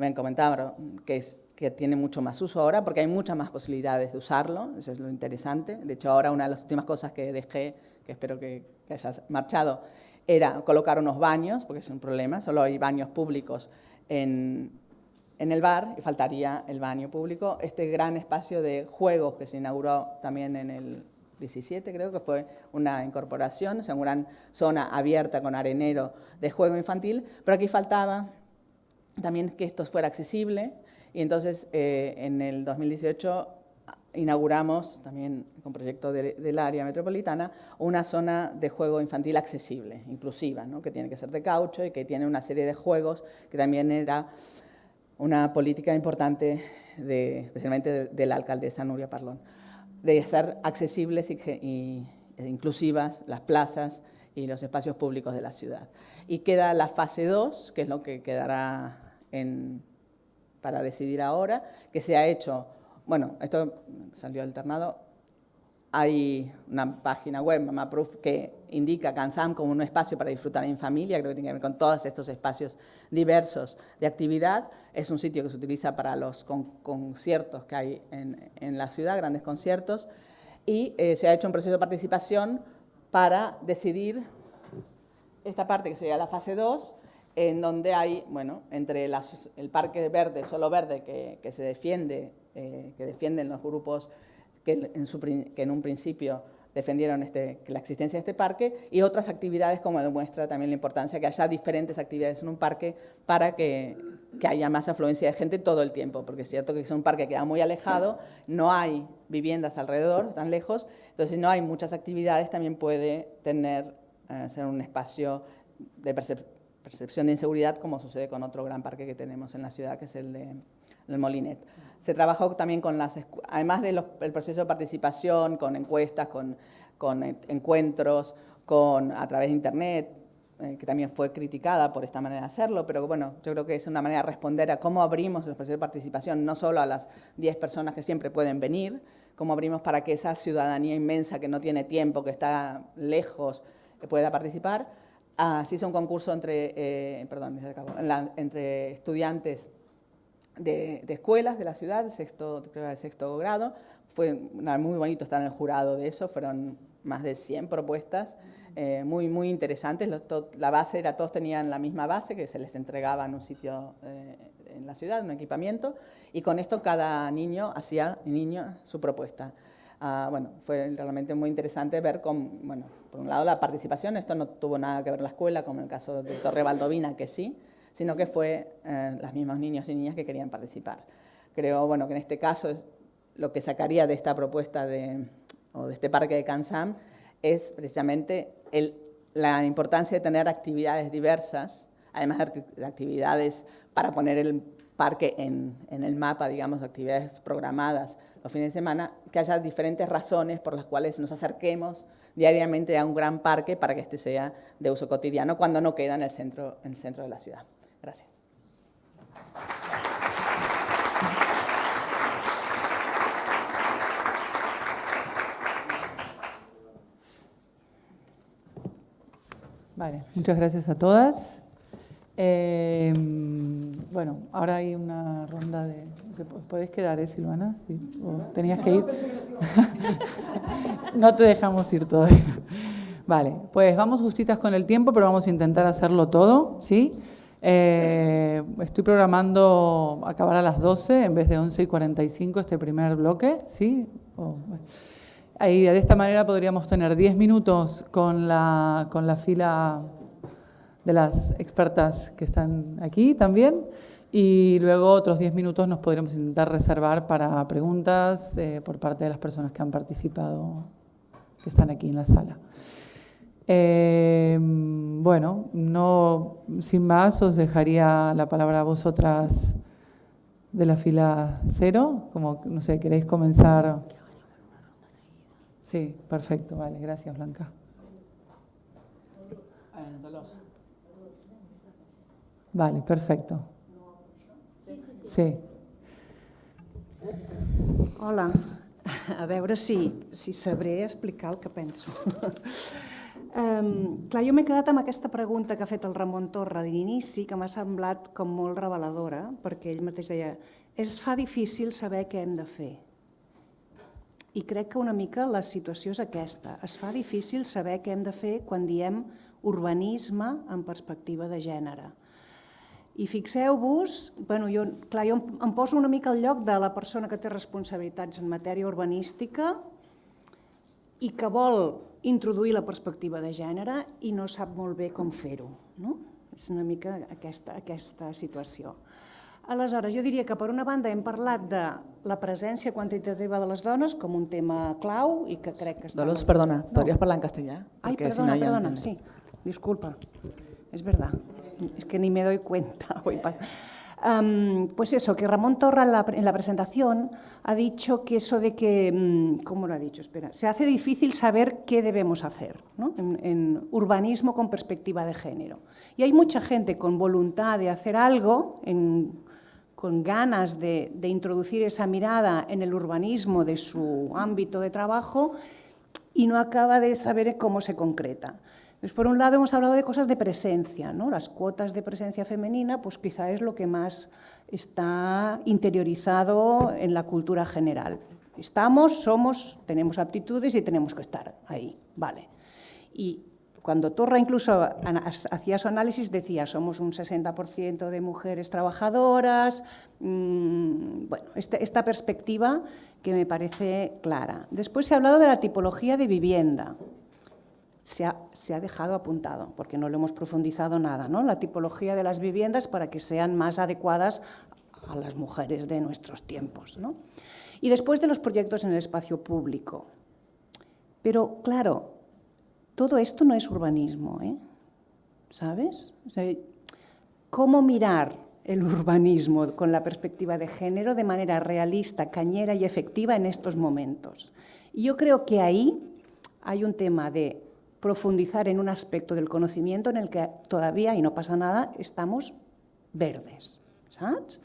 han comentado que tiene mucho más uso ahora, porque hay muchas más posibilidades de usarlo, eso es lo interesante. De hecho, ahora una de las últimas cosas que dejé, que espero que hayas marchado, era colocar unos baños, porque es un problema, solo hay baños públicos en el bar y faltaría el baño público. Este gran espacio de juegos que se inauguró también en el 17, creo que fue una incorporación, o sea, una gran zona abierta con arenero de juego infantil, pero aquí faltaba también que esto fuera accesible, y entonces en el 2018 inauguramos, también con proyecto del área metropolitana, una zona de juego infantil accesible, inclusiva, ¿no? Que tiene que ser de caucho y que tiene una serie de juegos, que también era una política importante, especialmente de la alcaldesa Nuria Parlón, de ser accesibles e inclusivas las plazas y los espacios públicos de la ciudad. Y queda la fase 2, que es lo que quedará para decidir ahora, que se ha hecho, bueno, esto salió alternado, hay una página web, MamaProof, que indica CanSam como un espacio para disfrutar en familia, creo que tiene que ver con todos estos espacios diversos de actividad. Es un sitio que se utiliza para los conciertos que hay en la ciudad, grandes conciertos, y se ha hecho un proceso de participación para decidir esta parte que sería la fase 2, en donde hay, bueno, entre el parque verde, solo verde, que se defiende, que defienden los grupos que en un principio defendieron la existencia de este parque, y otras actividades, como demuestra también la importancia que haya diferentes actividades en un parque para que haya más afluencia de gente todo el tiempo, porque es cierto que es un parque que queda muy alejado, no hay viviendas alrededor, están lejos, entonces si no hay muchas actividades también puede ser un espacio percepción de inseguridad, como sucede con otro gran parque que tenemos en la ciudad, que es el del Molinet. Se trabajó también con además del proceso de participación, con encuestas, con encuentros, a través de Internet, que también fue criticada por esta manera de hacerlo, pero bueno, yo creo que es una manera de responder a cómo abrimos el proceso de participación, no solo a las 10 personas que siempre pueden venir, cómo abrimos para que esa ciudadanía inmensa que no tiene tiempo, que está lejos, pueda participar. Se hizo un concurso entre estudiantes de escuelas de la ciudad, creo que de sexto grado. Fue muy bonito estar en el jurado de eso, fueron más de 100 propuestas, muy interesantes. La base era, todos tenían la misma base, que se les entregaba en un sitio en la ciudad, un equipamiento, y con esto cada niño hacía su propuesta. Bueno, fue realmente muy interesante ver cómo, bueno, por un lado la participación, esto no tuvo nada que ver la escuela, como en el caso de Torre Baldovina, que sí, sino que fue los mismos niños y niñas que querían participar. Creo, bueno, que en este caso lo que sacaría de esta propuesta o de este parque de CanSam es precisamente la importancia de tener actividades diversas, además de actividades para poner el parque en el mapa, digamos, actividades programadas los fines de semana, que haya diferentes razones por las cuales nos acerquemos diariamente a un gran parque para que este sea de uso cotidiano cuando no queda en el centro de la ciudad. Gracias. Vale, muchas gracias a todas. Bueno, ahora hay una ronda de... ¿Podés quedar, Silvana? ¿Sí? ¿O tenías que ir? No te dejamos ir todavía. Vale, pues vamos justitas con el tiempo, pero vamos a intentar hacerlo todo, ¿sí? Estoy programando acabar a las 12 en vez de 11:45 este primer bloque, ¿sí? Ahí, de esta manera podríamos tener 10 minutos con la fila de las expertas que están aquí también, y luego otros 10 minutos nos podremos intentar reservar para preguntas por parte de las personas que han participado, que están aquí en la sala. Bueno, no, sin más, os dejaría la palabra a vosotras de la fila 0, como, no sé, ¿queréis comenzar? Sí, perfecto, vale, gracias, Blanca. Vale, perfecto. Sí. Hola, a veure si sabré explicar el que penso. Clar, jo m'he quedat amb aquesta pregunta que ha fet el Ramon Torra d'inici, que m'ha semblat com molt reveladora, perquè ell mateix deia, es fa difícil saber què hem de fer. I crec que una mica la situació és aquesta, es fa difícil saber què hem de fer quan diem urbanisme en perspectiva de gènere. I fixeu-vos, jo em poso una mica al lloc de la persona que té responsabilitats en matèria urbanística i que vol introduir la perspectiva de gènere i no sap molt bé com fer-ho. És una mica aquesta situació. Aleshores, jo diria que per una banda hem parlat de la presència quantitativa de les dones com un tema clau i que crec que està... Dolors, perdona, ¿podrías hablar en castellà? Ay, perdona, sí, disculpa, es verdad, es que ni me doy cuenta. Pues eso, que Ramón Torra en la presentación ha dicho que eso de que, ¿cómo lo ha dicho? Espera, se hace difícil saber qué debemos hacer, ¿no? En urbanismo con perspectiva de género. Y hay mucha gente con voluntad de hacer algo, con ganas de introducir esa mirada en el urbanismo de su ámbito de trabajo y no acaba de saber cómo se concreta. Pues por un lado hemos hablado de cosas de presencia, ¿no? Las cuotas de presencia femenina, pues quizá es lo que más está interiorizado en la cultura general. Estamos, somos, tenemos aptitudes y tenemos que estar ahí, vale. Y cuando Torra incluso hacía su análisis decía, somos un 60% de mujeres trabajadoras, bueno, esta perspectiva que me parece clara. Después se ha hablado de la tipología de vivienda. Se ha dejado apuntado, porque no lo hemos profundizado nada, ¿no? La tipología de las viviendas para que sean más adecuadas a las mujeres de nuestros tiempos, ¿no? Y después de los proyectos en el espacio público. Pero, claro, todo esto no es urbanismo, ¿eh? ¿Sabes? O sea, cómo mirar el urbanismo con la perspectiva de género de manera realista, cañera y efectiva en estos momentos. Y yo creo que ahí hay un tema de profundizar en un aspecto del conocimiento en el que todavía, y no pasa nada, estamos verdes, ¿sabes?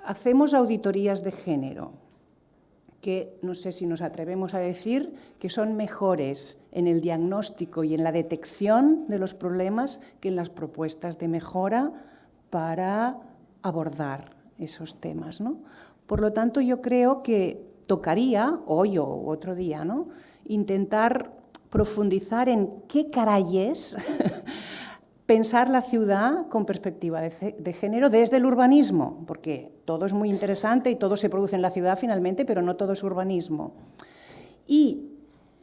Hacemos auditorías de género, que no sé si nos atrevemos a decir que son mejores en el diagnóstico y en la detección de los problemas que en las propuestas de mejora para abordar esos temas, ¿no? Por lo tanto, yo creo que tocaría, hoy o otro día, ¿no?, intentar profundizar en qué caray es pensar la ciudad con perspectiva de género desde el urbanismo, porque todo es muy interesante y todo se produce en la ciudad finalmente, pero no todo es urbanismo. Y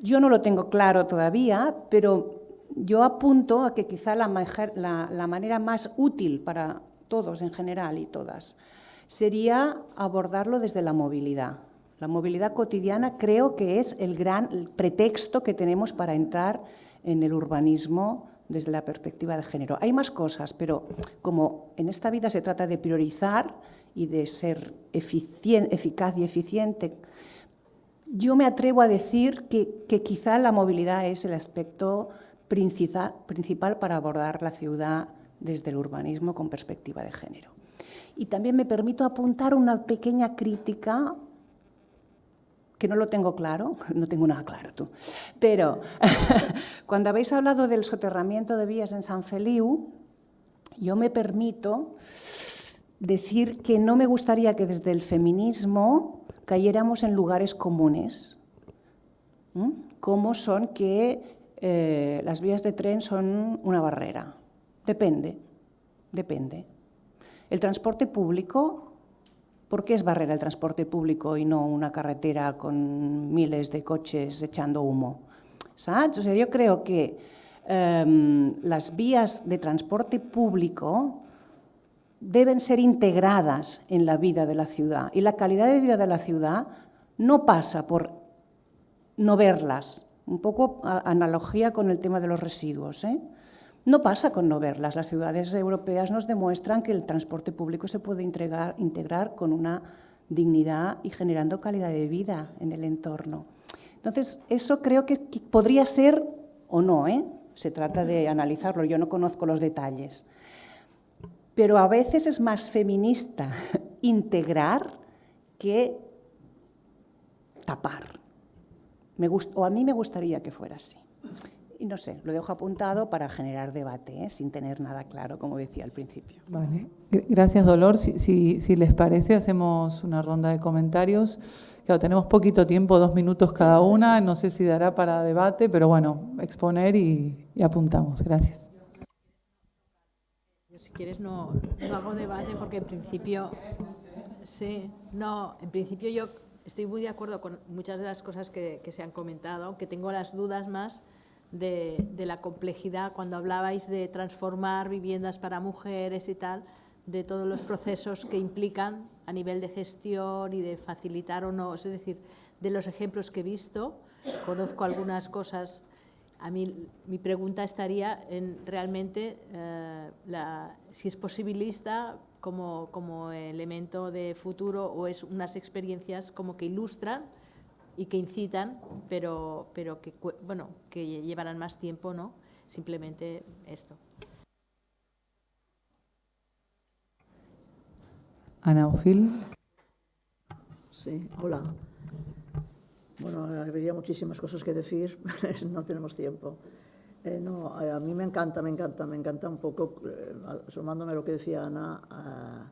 yo no lo tengo claro todavía, pero yo apunto a que quizá la manera más útil para todos en general y todas sería abordarlo desde la movilidad. La movilidad cotidiana creo que es el gran pretexto que tenemos para entrar en el urbanismo desde la perspectiva de género. Hay más cosas, pero como en esta vida se trata de priorizar y de ser eficaz y eficiente, yo me atrevo a decir que quizá la movilidad es el aspecto principal para abordar la ciudad desde el urbanismo con perspectiva de género. Y también me permito apuntar una pequeña crítica, que no lo tengo claro, no tengo nada claro tú, pero cuando habéis hablado del soterramiento de vías en Sant Feliu, yo me permito decir que no me gustaría que desde el feminismo cayéramos en lugares comunes, como son que las vías de tren son una barrera. Depende. El transporte público, ¿por qué es barrera el transporte público y no una carretera con miles de coches echando humo? ¿Sabes? O sea, yo creo que las vías de transporte público deben ser integradas en la vida de la ciudad, y la calidad de vida de la ciudad no pasa por no verlas. Un poco analogía con el tema de los residuos, ¿eh? No pasa con no verlas. Las ciudades europeas nos demuestran que el transporte público se puede integrar con una dignidad y generando calidad de vida en el entorno. Entonces, eso creo que podría ser o no, ¿eh? Se trata de analizarlo, yo no conozco los detalles. Pero a veces es más feminista integrar que tapar. O a mí me gustaría que fuera así. Y no sé, lo dejo apuntado para generar debate, sin tener nada claro, como decía al principio. Vale. Gracias, Dolor. Si les parece, hacemos una ronda de comentarios. Claro, tenemos poquito tiempo, 2 minutos cada una. No sé si dará para debate, pero bueno, exponer y apuntamos. Gracias. Yo, si quieres, no hago debate porque en principio... Sí, no, en principio yo estoy muy de acuerdo con muchas de las cosas que se han comentado, aunque tengo las dudas más de la complejidad, cuando hablabais de transformar viviendas para mujeres y tal, de todos los procesos que implican a nivel de gestión y de facilitar o no, es decir, de los ejemplos que he visto, conozco algunas cosas. A mí mi pregunta estaría en realmente si es posibilista como elemento de futuro o es unas experiencias como que ilustran y que incitan, pero que, bueno, que llevarán más tiempo, ¿no? Simplemente esto. Ana Ofil. Sí, hola. Bueno, habría muchísimas cosas que decir, no tenemos tiempo. A mí me encanta un poco, sumándome a lo que decía Ana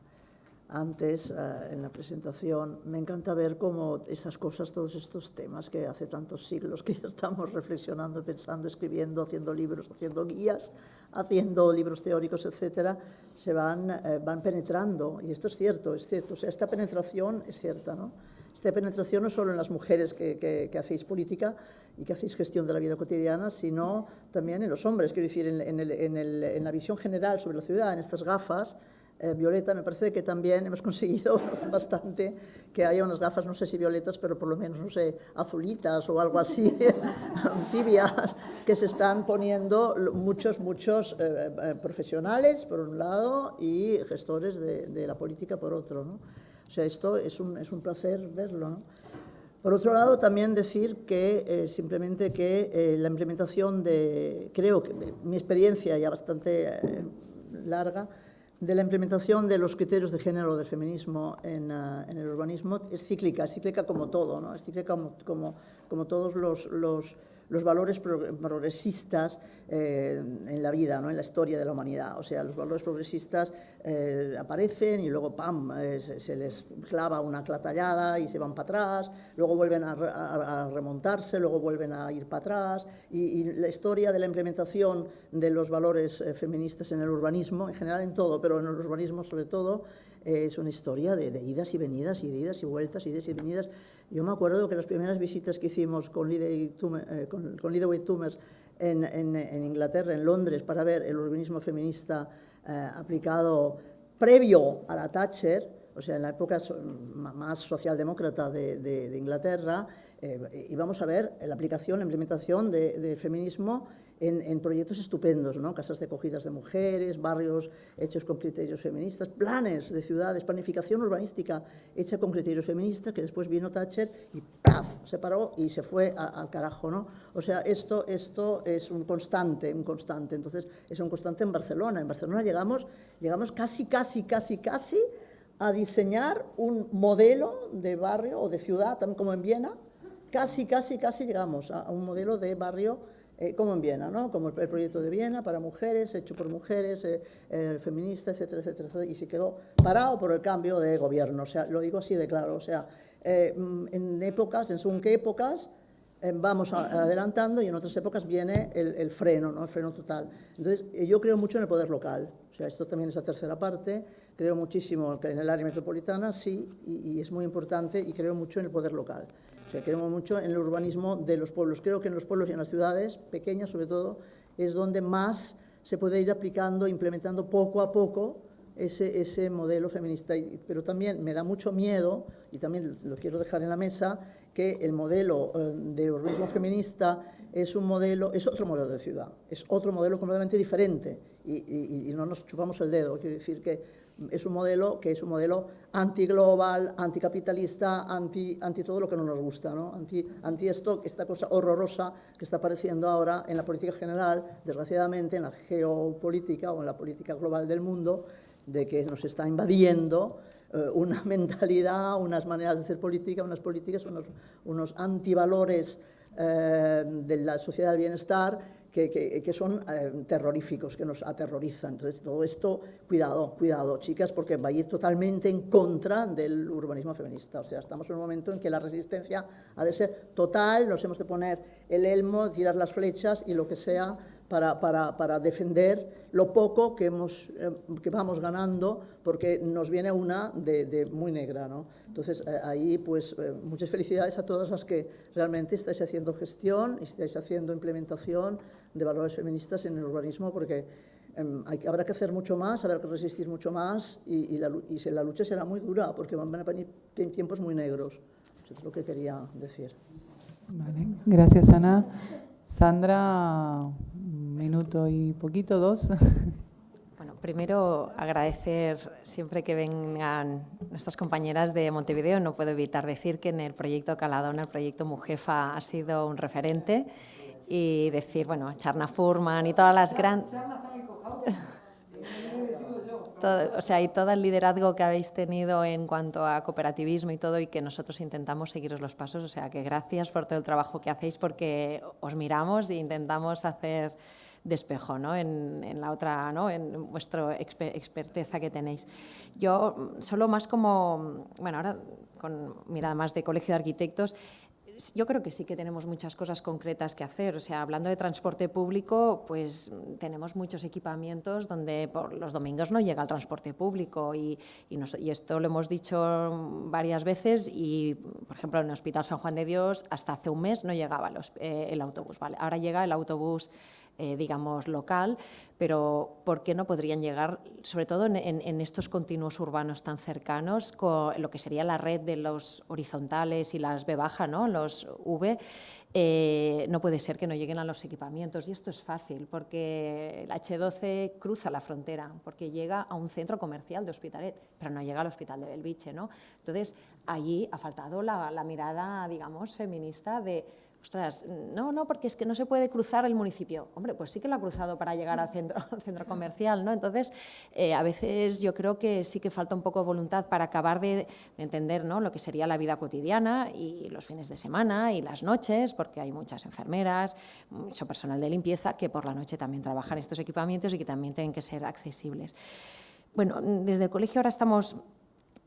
antes en la presentación, me encanta ver cómo estas cosas, todos estos temas que hace tantos siglos que ya estamos reflexionando, pensando, escribiendo, haciendo libros, haciendo guías, haciendo libros teóricos, etcétera, se van penetrando. Y esto es cierto, o sea, esta penetración es cierta, ¿no? Esta penetración no solo en las mujeres que hacéis política y que hacéis gestión de la vida cotidiana, sino también en los hombres, quiero decir, en la visión general sobre la ciudad, en estas gafas Violeta, me parece que también hemos conseguido bastante que haya unas gafas, no sé si violetas, pero por lo menos, no sé, azulitas o algo así, tibias, que se están poniendo muchos profesionales, por un lado, y gestores de la política, por otro, ¿no? O sea, esto es un placer verlo, ¿no? Por otro lado, también decir que simplemente que la implementación creo que mi experiencia ya bastante larga, de la implementación de los criterios de género del feminismo en el urbanismo es cíclica como todo, ¿no? Es cíclica como todos los valores progresistas en la vida, ¿no? En la historia de la humanidad. O sea, los valores progresistas aparecen y luego, ¡pam!, se les clava una clatallada y se van para atrás, luego vuelven a remontarse, luego vuelven a ir para atrás. Y la historia de la implementación de los valores feministas en el urbanismo, en general en todo, pero en el urbanismo sobre todo, es una historia de idas y venidas, y de idas y vueltas, idas y venidas. Yo me acuerdo que las primeras visitas que hicimos con Lidway Tumers en Inglaterra, en Londres, para ver el urbanismo feminista aplicado previo a la Thatcher, o sea, en la época más socialdemócrata de Inglaterra, íbamos a ver la aplicación, la implementación del feminismo en proyectos estupendos, ¿no? Casas de acogidas de mujeres, barrios hechos con criterios feministas, planes de ciudades, planificación urbanística hecha con criterios feministas, que después vino Thatcher y ¡paf!, se paró y se fue al carajo, ¿no? O sea, esto es un constante. Entonces, es un constante en Barcelona. En Barcelona llegamos casi a diseñar un modelo de barrio o de ciudad, también como en Viena, casi llegamos a un modelo de barrio como en Viena, ¿no? Como el proyecto de Viena para mujeres, hecho por mujeres, feminista, etcétera, y se quedó parado por el cambio de gobierno. O sea, lo digo así de claro. O sea, en según qué épocas vamos adelantando, y en otras épocas viene el freno, ¿no? El freno total. Entonces, yo creo mucho en el poder local. O sea, esto también es la tercera parte. Creo muchísimo que en el área metropolitana, sí, y es muy importante, y creo mucho en el poder local. O sea, creo mucho en el urbanismo de los pueblos. Creo que en los pueblos y en las ciudades, pequeñas sobre todo, es donde más se puede ir aplicando, implementando poco a poco ese modelo feminista. Pero también me da mucho miedo, y también lo quiero dejar en la mesa, que el modelo de urbanismo feminista es otro modelo de ciudad, es otro modelo completamente diferente, y no nos chupamos el dedo. Quiero decir que es un modelo antiglobal, anticapitalista, anti todo lo que no nos gusta, ¿no? Anti esta cosa horrorosa que está apareciendo ahora en la política general, desgraciadamente, en la geopolítica o en la política global del mundo, de que nos está invadiendo una mentalidad, unas maneras de hacer política, unas políticas, unos antivalores de la sociedad del bienestar que son terroríficos, que nos aterrorizan. Entonces, todo esto, cuidado, chicas, porque va a ir totalmente en contra del urbanismo feminista. O sea, estamos en un momento en que la resistencia ha de ser total, nos hemos de poner el elmo, tirar las flechas y lo que sea para defender lo poco que vamos ganando, porque nos viene una de muy negra, ¿no? Entonces, ahí, pues, muchas felicidades a todas las que realmente estáis haciendo gestión y estáis haciendo implementación de valores feministas en el urbanismo, porque habrá que hacer mucho más, habrá que resistir mucho más, y la lucha será muy dura, porque van a venir tiempos muy negros. Eso es lo que quería decir. Vale, gracias, Ana. Sandra, un minuto y poquito, 2. Bueno, primero agradecer siempre que vengan nuestras compañeras de Montevideo. No puedo evitar decir que en el proyecto Caladona, el proyecto Mujefa, ha sido un referente, y decir, bueno, Charna Furman y todas las grandes... O sea, y todo el liderazgo que habéis tenido en cuanto a cooperativismo y todo, y que nosotros intentamos seguiros los pasos. O sea, que gracias por todo el trabajo que hacéis, porque os miramos e intentamos hacer despejo, ¿no? En la otra, ¿no? En vuestra experteza que tenéis. Yo solo más como, bueno, ahora con mirada más de Colegio de Arquitectos, yo creo que sí que tenemos muchas cosas concretas que hacer. O sea, hablando de transporte público, pues tenemos muchos equipamientos donde por los domingos no llega el transporte público, y esto lo hemos dicho varias veces, y, por ejemplo, en el Hospital San Juan de Dios hasta hace un mes no llegaba el autobús, ¿vale? Ahora llega el autobús digamos, local, pero ¿por qué no podrían llegar, sobre todo en estos continuos urbanos tan cercanos, con lo que sería la red de los horizontales y las B baja, ¿no? Los V? No puede ser que no lleguen a los equipamientos, y esto es fácil porque el H12 cruza la frontera, porque llega a un centro comercial de Hospitalet, pero no llega al Hospital de Belvitge, ¿no? Entonces, allí ha faltado la mirada, digamos, feminista de, ostras, no, porque es que no se puede cruzar el municipio. Hombre, pues sí que lo ha cruzado para llegar al centro comercial, ¿no? Entonces, a veces yo creo que sí que falta un poco de voluntad para acabar de entender, ¿no?, lo que sería la vida cotidiana y los fines de semana y las noches, porque hay muchas enfermeras, mucho personal de limpieza que por la noche también trabajan estos equipamientos y que también tienen que ser accesibles. Bueno, desde el colegio ahora estamos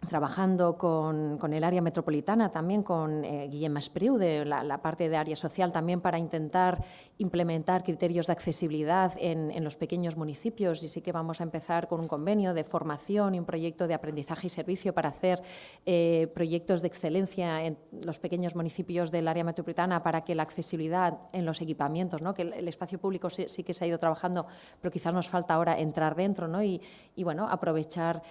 trabajando con el área metropolitana, también con Guillem Espriu, de la parte de área social, también para intentar implementar criterios de accesibilidad en los pequeños municipios, y sí que vamos a empezar con un convenio de formación y un proyecto de aprendizaje y servicio para hacer proyectos de excelencia en los pequeños municipios del área metropolitana para que la accesibilidad en los equipamientos, ¿no?, que el espacio público sí que se ha ido trabajando, pero quizás nos falta ahora entrar dentro, ¿no?, y bueno, aprovechar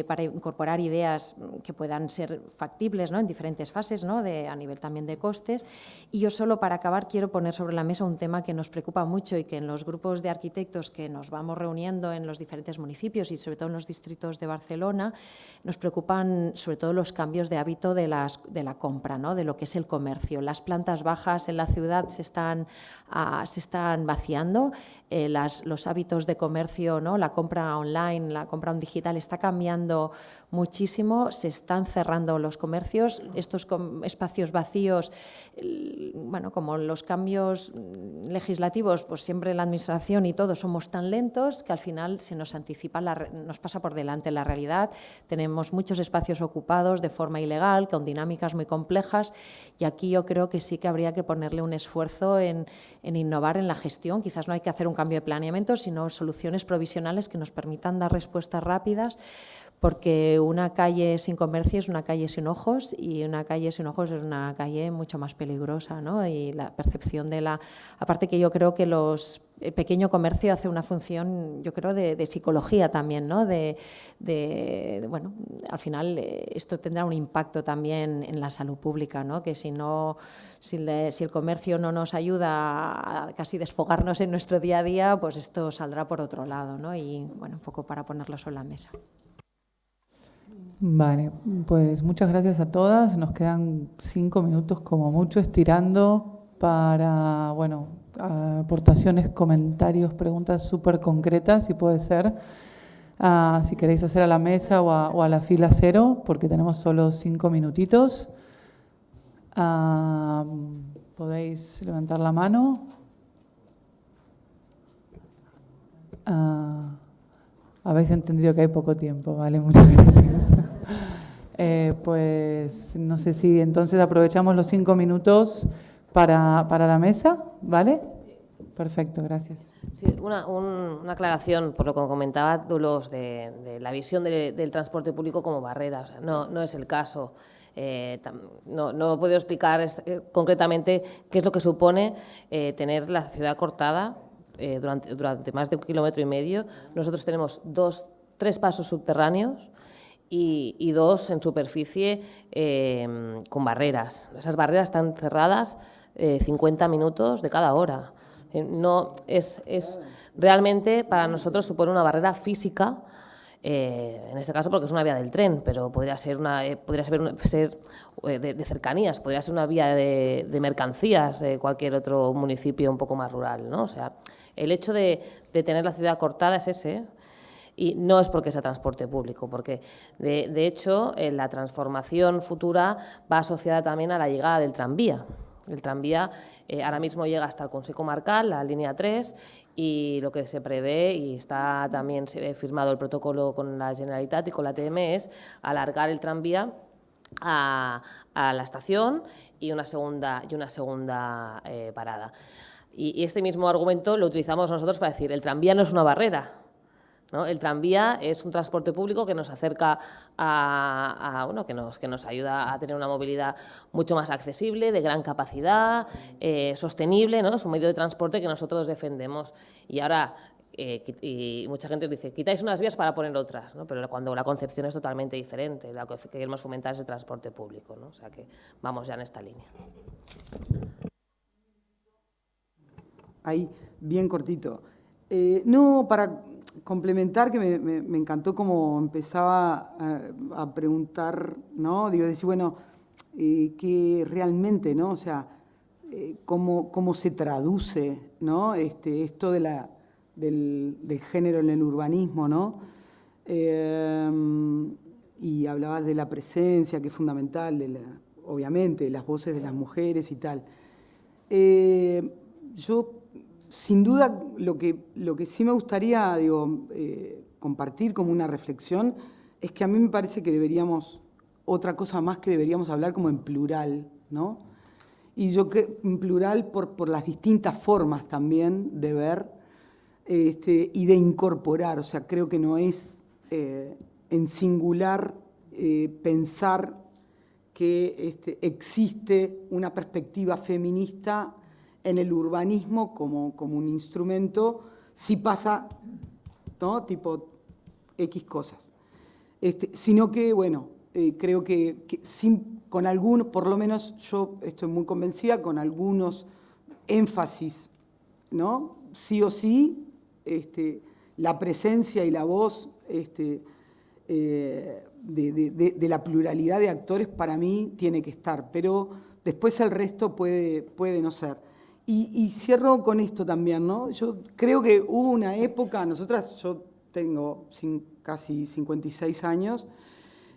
para incorporar ideas que puedan ser factibles, ¿no?, en diferentes fases, ¿no?, a nivel también de costes. Y yo solo para acabar quiero poner sobre la mesa un tema que nos preocupa mucho y que en los grupos de arquitectos que nos vamos reuniendo en los diferentes municipios y sobre todo en los distritos de Barcelona, nos preocupan sobre todo los cambios de hábito de la compra, ¿no?, de lo que es el comercio. Las plantas bajas en la ciudad se están vaciando, los hábitos de comercio, ¿no?, la compra online, la compra digital está cambiando muchísimo, se están cerrando los comercios, estos espacios vacíos, bueno, como los cambios legislativos, pues siempre la administración y todos somos tan lentos que al final se nos anticipa, nos pasa por delante la realidad. Tenemos muchos espacios ocupados de forma ilegal, con dinámicas muy complejas, y aquí yo creo que sí que habría que ponerle un esfuerzo en innovar en la gestión. Quizás no hay que hacer un cambio de planeamiento, sino soluciones provisionales que nos permitan dar respuestas rápidas, porque una calle sin comercio es una calle sin ojos, y una calle sin ojos es una calle mucho más peligrosa, ¿no? Y la percepción aparte que yo creo que el pequeño comercio hace una función, yo creo, de psicología también, ¿no? Bueno, al final esto tendrá un impacto también en la salud pública, ¿no? Que si el comercio no nos ayuda a casi desfogarnos en nuestro día a día, pues esto saldrá por otro lado, ¿no? Y bueno, un poco para ponerlo sobre la mesa. Vale, pues muchas gracias a todas. Nos quedan 5 minutos como mucho, estirando para, bueno, aportaciones, comentarios, preguntas súper concretas, si puede ser. Si queréis hacer a la mesa o a la fila cero, porque tenemos solo 5 minutitos. Podéis levantar la mano. Habéis entendido que hay poco tiempo, ¿vale? Muchas gracias. Pues no sé si entonces aprovechamos los 5 minutos para la mesa, ¿vale? Perfecto, gracias. Sí, una aclaración por lo que comentaba Dolors de la visión del transporte público como barrera. O sea, no es el caso. No puedo explicar concretamente qué es lo que supone tener la ciudad cortada durante más de 1,5 kilómetros. Nosotros tenemos 3 pasos subterráneos y 2 en superficie con barreras. Esas barreras están cerradas 50 minutos de cada hora. Realmente para nosotros supone una barrera física, en este caso porque es una vía del tren, pero podría ser de cercanías, podría ser una vía de mercancías de cualquier otro municipio un poco más rural, ¿no? O sea, el hecho de tener la ciudad cortada es ese. Y no es porque sea transporte público, porque de hecho la transformación futura va asociada también a la llegada del tranvía. El tranvía ahora mismo llega hasta el Consell Comarcal, la línea 3, y lo que se prevé, y está también firmado el protocolo con la Generalitat y con la TM, es alargar el tranvía a la estación y una segunda parada. Y este mismo argumento lo utilizamos nosotros para decir, el tranvía no es una barrera. ¿no? El tranvía es un transporte público que nos acerca bueno, que nos ayuda a tener una movilidad mucho más accesible, de gran capacidad, sostenible, ¿no? Es un medio de transporte que nosotros defendemos. Y ahora, y mucha gente dice, quitáis unas vías para poner otras, ¿no? Pero cuando la concepción es totalmente diferente, lo que queremos fomentar es el transporte público, ¿no? O sea que vamos ya en esta línea. Ahí, bien cortito. No, para complementar, que me encantó cómo empezaba a preguntar, ¿no? Digo, decir, bueno, que realmente, ¿no? O sea, cómo se traduce, ¿no? Esto del género en el urbanismo, ¿no? Y hablabas de la presencia, que es fundamental, obviamente, de las voces de las mujeres y tal. Yo, sin duda, lo que sí me gustaría, digo, compartir como una reflexión es que a mí me parece que otra cosa más que deberíamos hablar como en plural, ¿no? Y yo que en plural por las distintas formas también de ver y de incorporar, o sea, creo que no es en singular pensar que existe una perspectiva feminista en el urbanismo como un instrumento, si pasa, ¿no? Tipo X cosas. Sino que, bueno, creo que con algunos, por lo menos yo estoy muy convencida, con algunos énfasis, ¿no? Sí o sí, la presencia y la voz de la pluralidad de actores para mí tiene que estar, pero después el resto puede no ser. Y cierro con esto también, ¿no? Yo creo que hubo una época, yo tengo casi 56 años,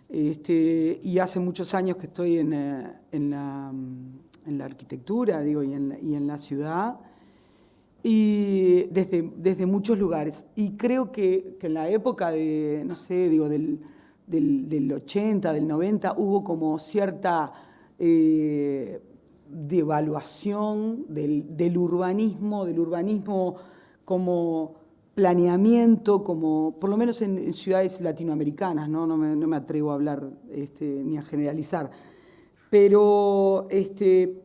y hace muchos años que estoy en la arquitectura, digo, y en la ciudad, y desde muchos lugares. Y creo que en la época de, no sé, digo, del 80, del 90, hubo como cierta devaluación del urbanismo como planeamiento, como por lo menos en ciudades latinoamericanas, ¿no? No me atrevo a hablar ni a generalizar, pero de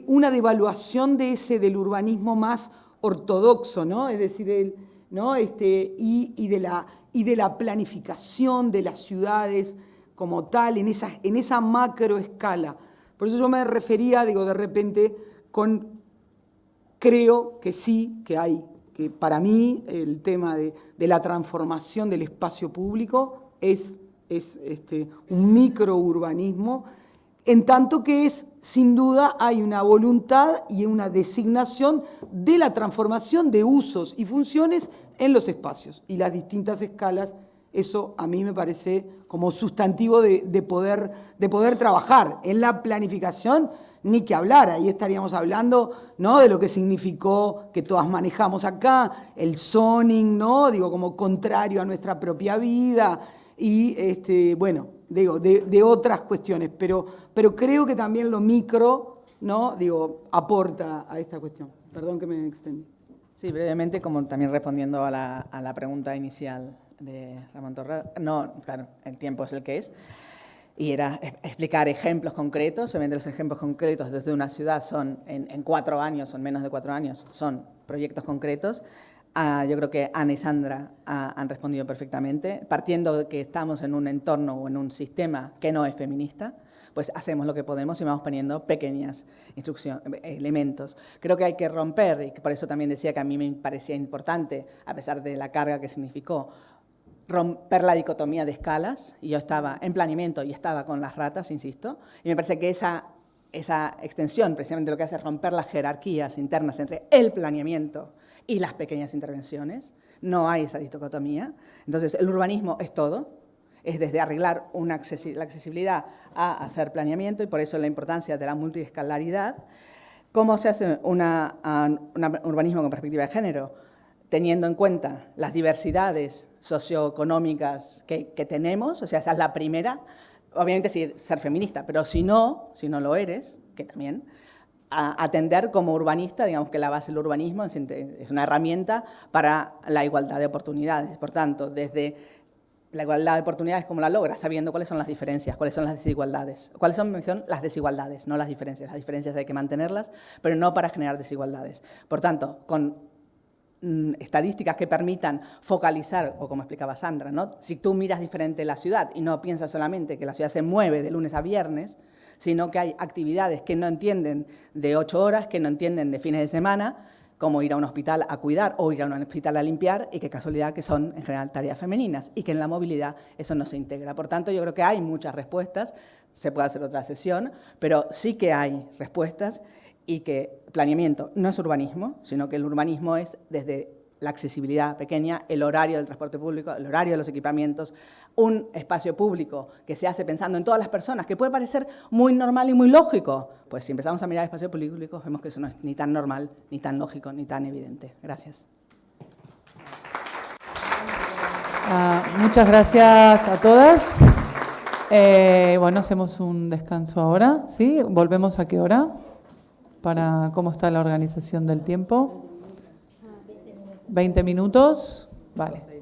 una devaluación del urbanismo más ortodoxo, ¿no? Es decir, ¿no? Y de la planificación de las ciudades como tal, en esa macroescala. Por eso yo me refería, digo, de repente, creo que sí, que para mí el tema de la transformación del espacio público es un microurbanismo, en tanto que sin duda, hay una voluntad y una designación de la transformación de usos y funciones en los espacios. Y las distintas escalas, eso a mí me parece como sustantivo de poder trabajar. En la planificación, ni que hablar, ahí estaríamos hablando, ¿no? De lo que significó, que todas manejamos acá, el zoning, ¿no? Digo, como contrario a nuestra propia vida, y bueno, digo, de otras cuestiones, pero creo que también lo micro, ¿no? Digo, aporta a esta cuestión. Perdón que me extendí. Sí, brevemente, como también respondiendo a la pregunta inicial de Ramón Torra. No, claro, el tiempo es el que es. Y era explicar ejemplos concretos. Obviamente los ejemplos concretos desde una ciudad son, en 4 años, son menos de 4 años, son proyectos concretos. Yo creo que Ana y Sandra han respondido perfectamente. Partiendo de que estamos en un entorno o en un sistema que no es feminista, pues hacemos lo que podemos y vamos poniendo pequeñas elementos. Creo que hay que romper, y por eso también decía que a mí me parecía importante, a pesar de la carga que significó, romper la dicotomía de escalas. Y yo estaba en planeamiento y estaba con las ratas, insisto, y me parece que esa extensión precisamente lo que hace es romper las jerarquías internas entre el planeamiento y las pequeñas intervenciones. No hay esa dicotomía. Entonces, el urbanismo es todo, es desde arreglar la accesibilidad a hacer planeamiento, y por eso la importancia de la multiescalaridad. ¿Cómo se hace un urbanismo con perspectiva de género? Teniendo en cuenta las diversidades socioeconómicas que tenemos, o sea, esa es la primera. Obviamente sí, ser feminista, pero si no lo eres, que también, atender como urbanista, digamos que la base del urbanismo es una herramienta para la igualdad de oportunidades. Por tanto, desde la igualdad de oportunidades, ¿cómo la logra? Sabiendo cuáles son las diferencias, cuáles son las desigualdades. ¿Cuáles son las desigualdades, no las diferencias? Las diferencias hay que mantenerlas, pero no para generar desigualdades. Por tanto, con estadísticas que permitan focalizar, o como explicaba Sandra, ¿no? Si tú miras diferente la ciudad y no piensas solamente que la ciudad se mueve de lunes a viernes, sino que hay actividades que no entienden de 8 horas, que no entienden de fines de semana, como ir a un hospital a cuidar o ir a un hospital a limpiar, y qué casualidad que son en general tareas femeninas, y que en la movilidad eso no se integra. Por tanto, yo creo que hay muchas respuestas, se puede hacer otra sesión, pero sí que hay respuestas, y que planeamiento no es urbanismo, sino que el urbanismo es desde la accesibilidad pequeña, el horario del transporte público, el horario de los equipamientos, un espacio público que se hace pensando en todas las personas, que puede parecer muy normal y muy lógico. Pues si empezamos a mirar espacios públicos, vemos que eso no es ni tan normal, ni tan lógico, ni tan evidente. Gracias. Muchas gracias a todas. Bueno, hacemos un descanso ahora, ¿sí? ¿Volvemos a qué hora? Para cómo está la organización del tiempo. 20 minutos. Vale.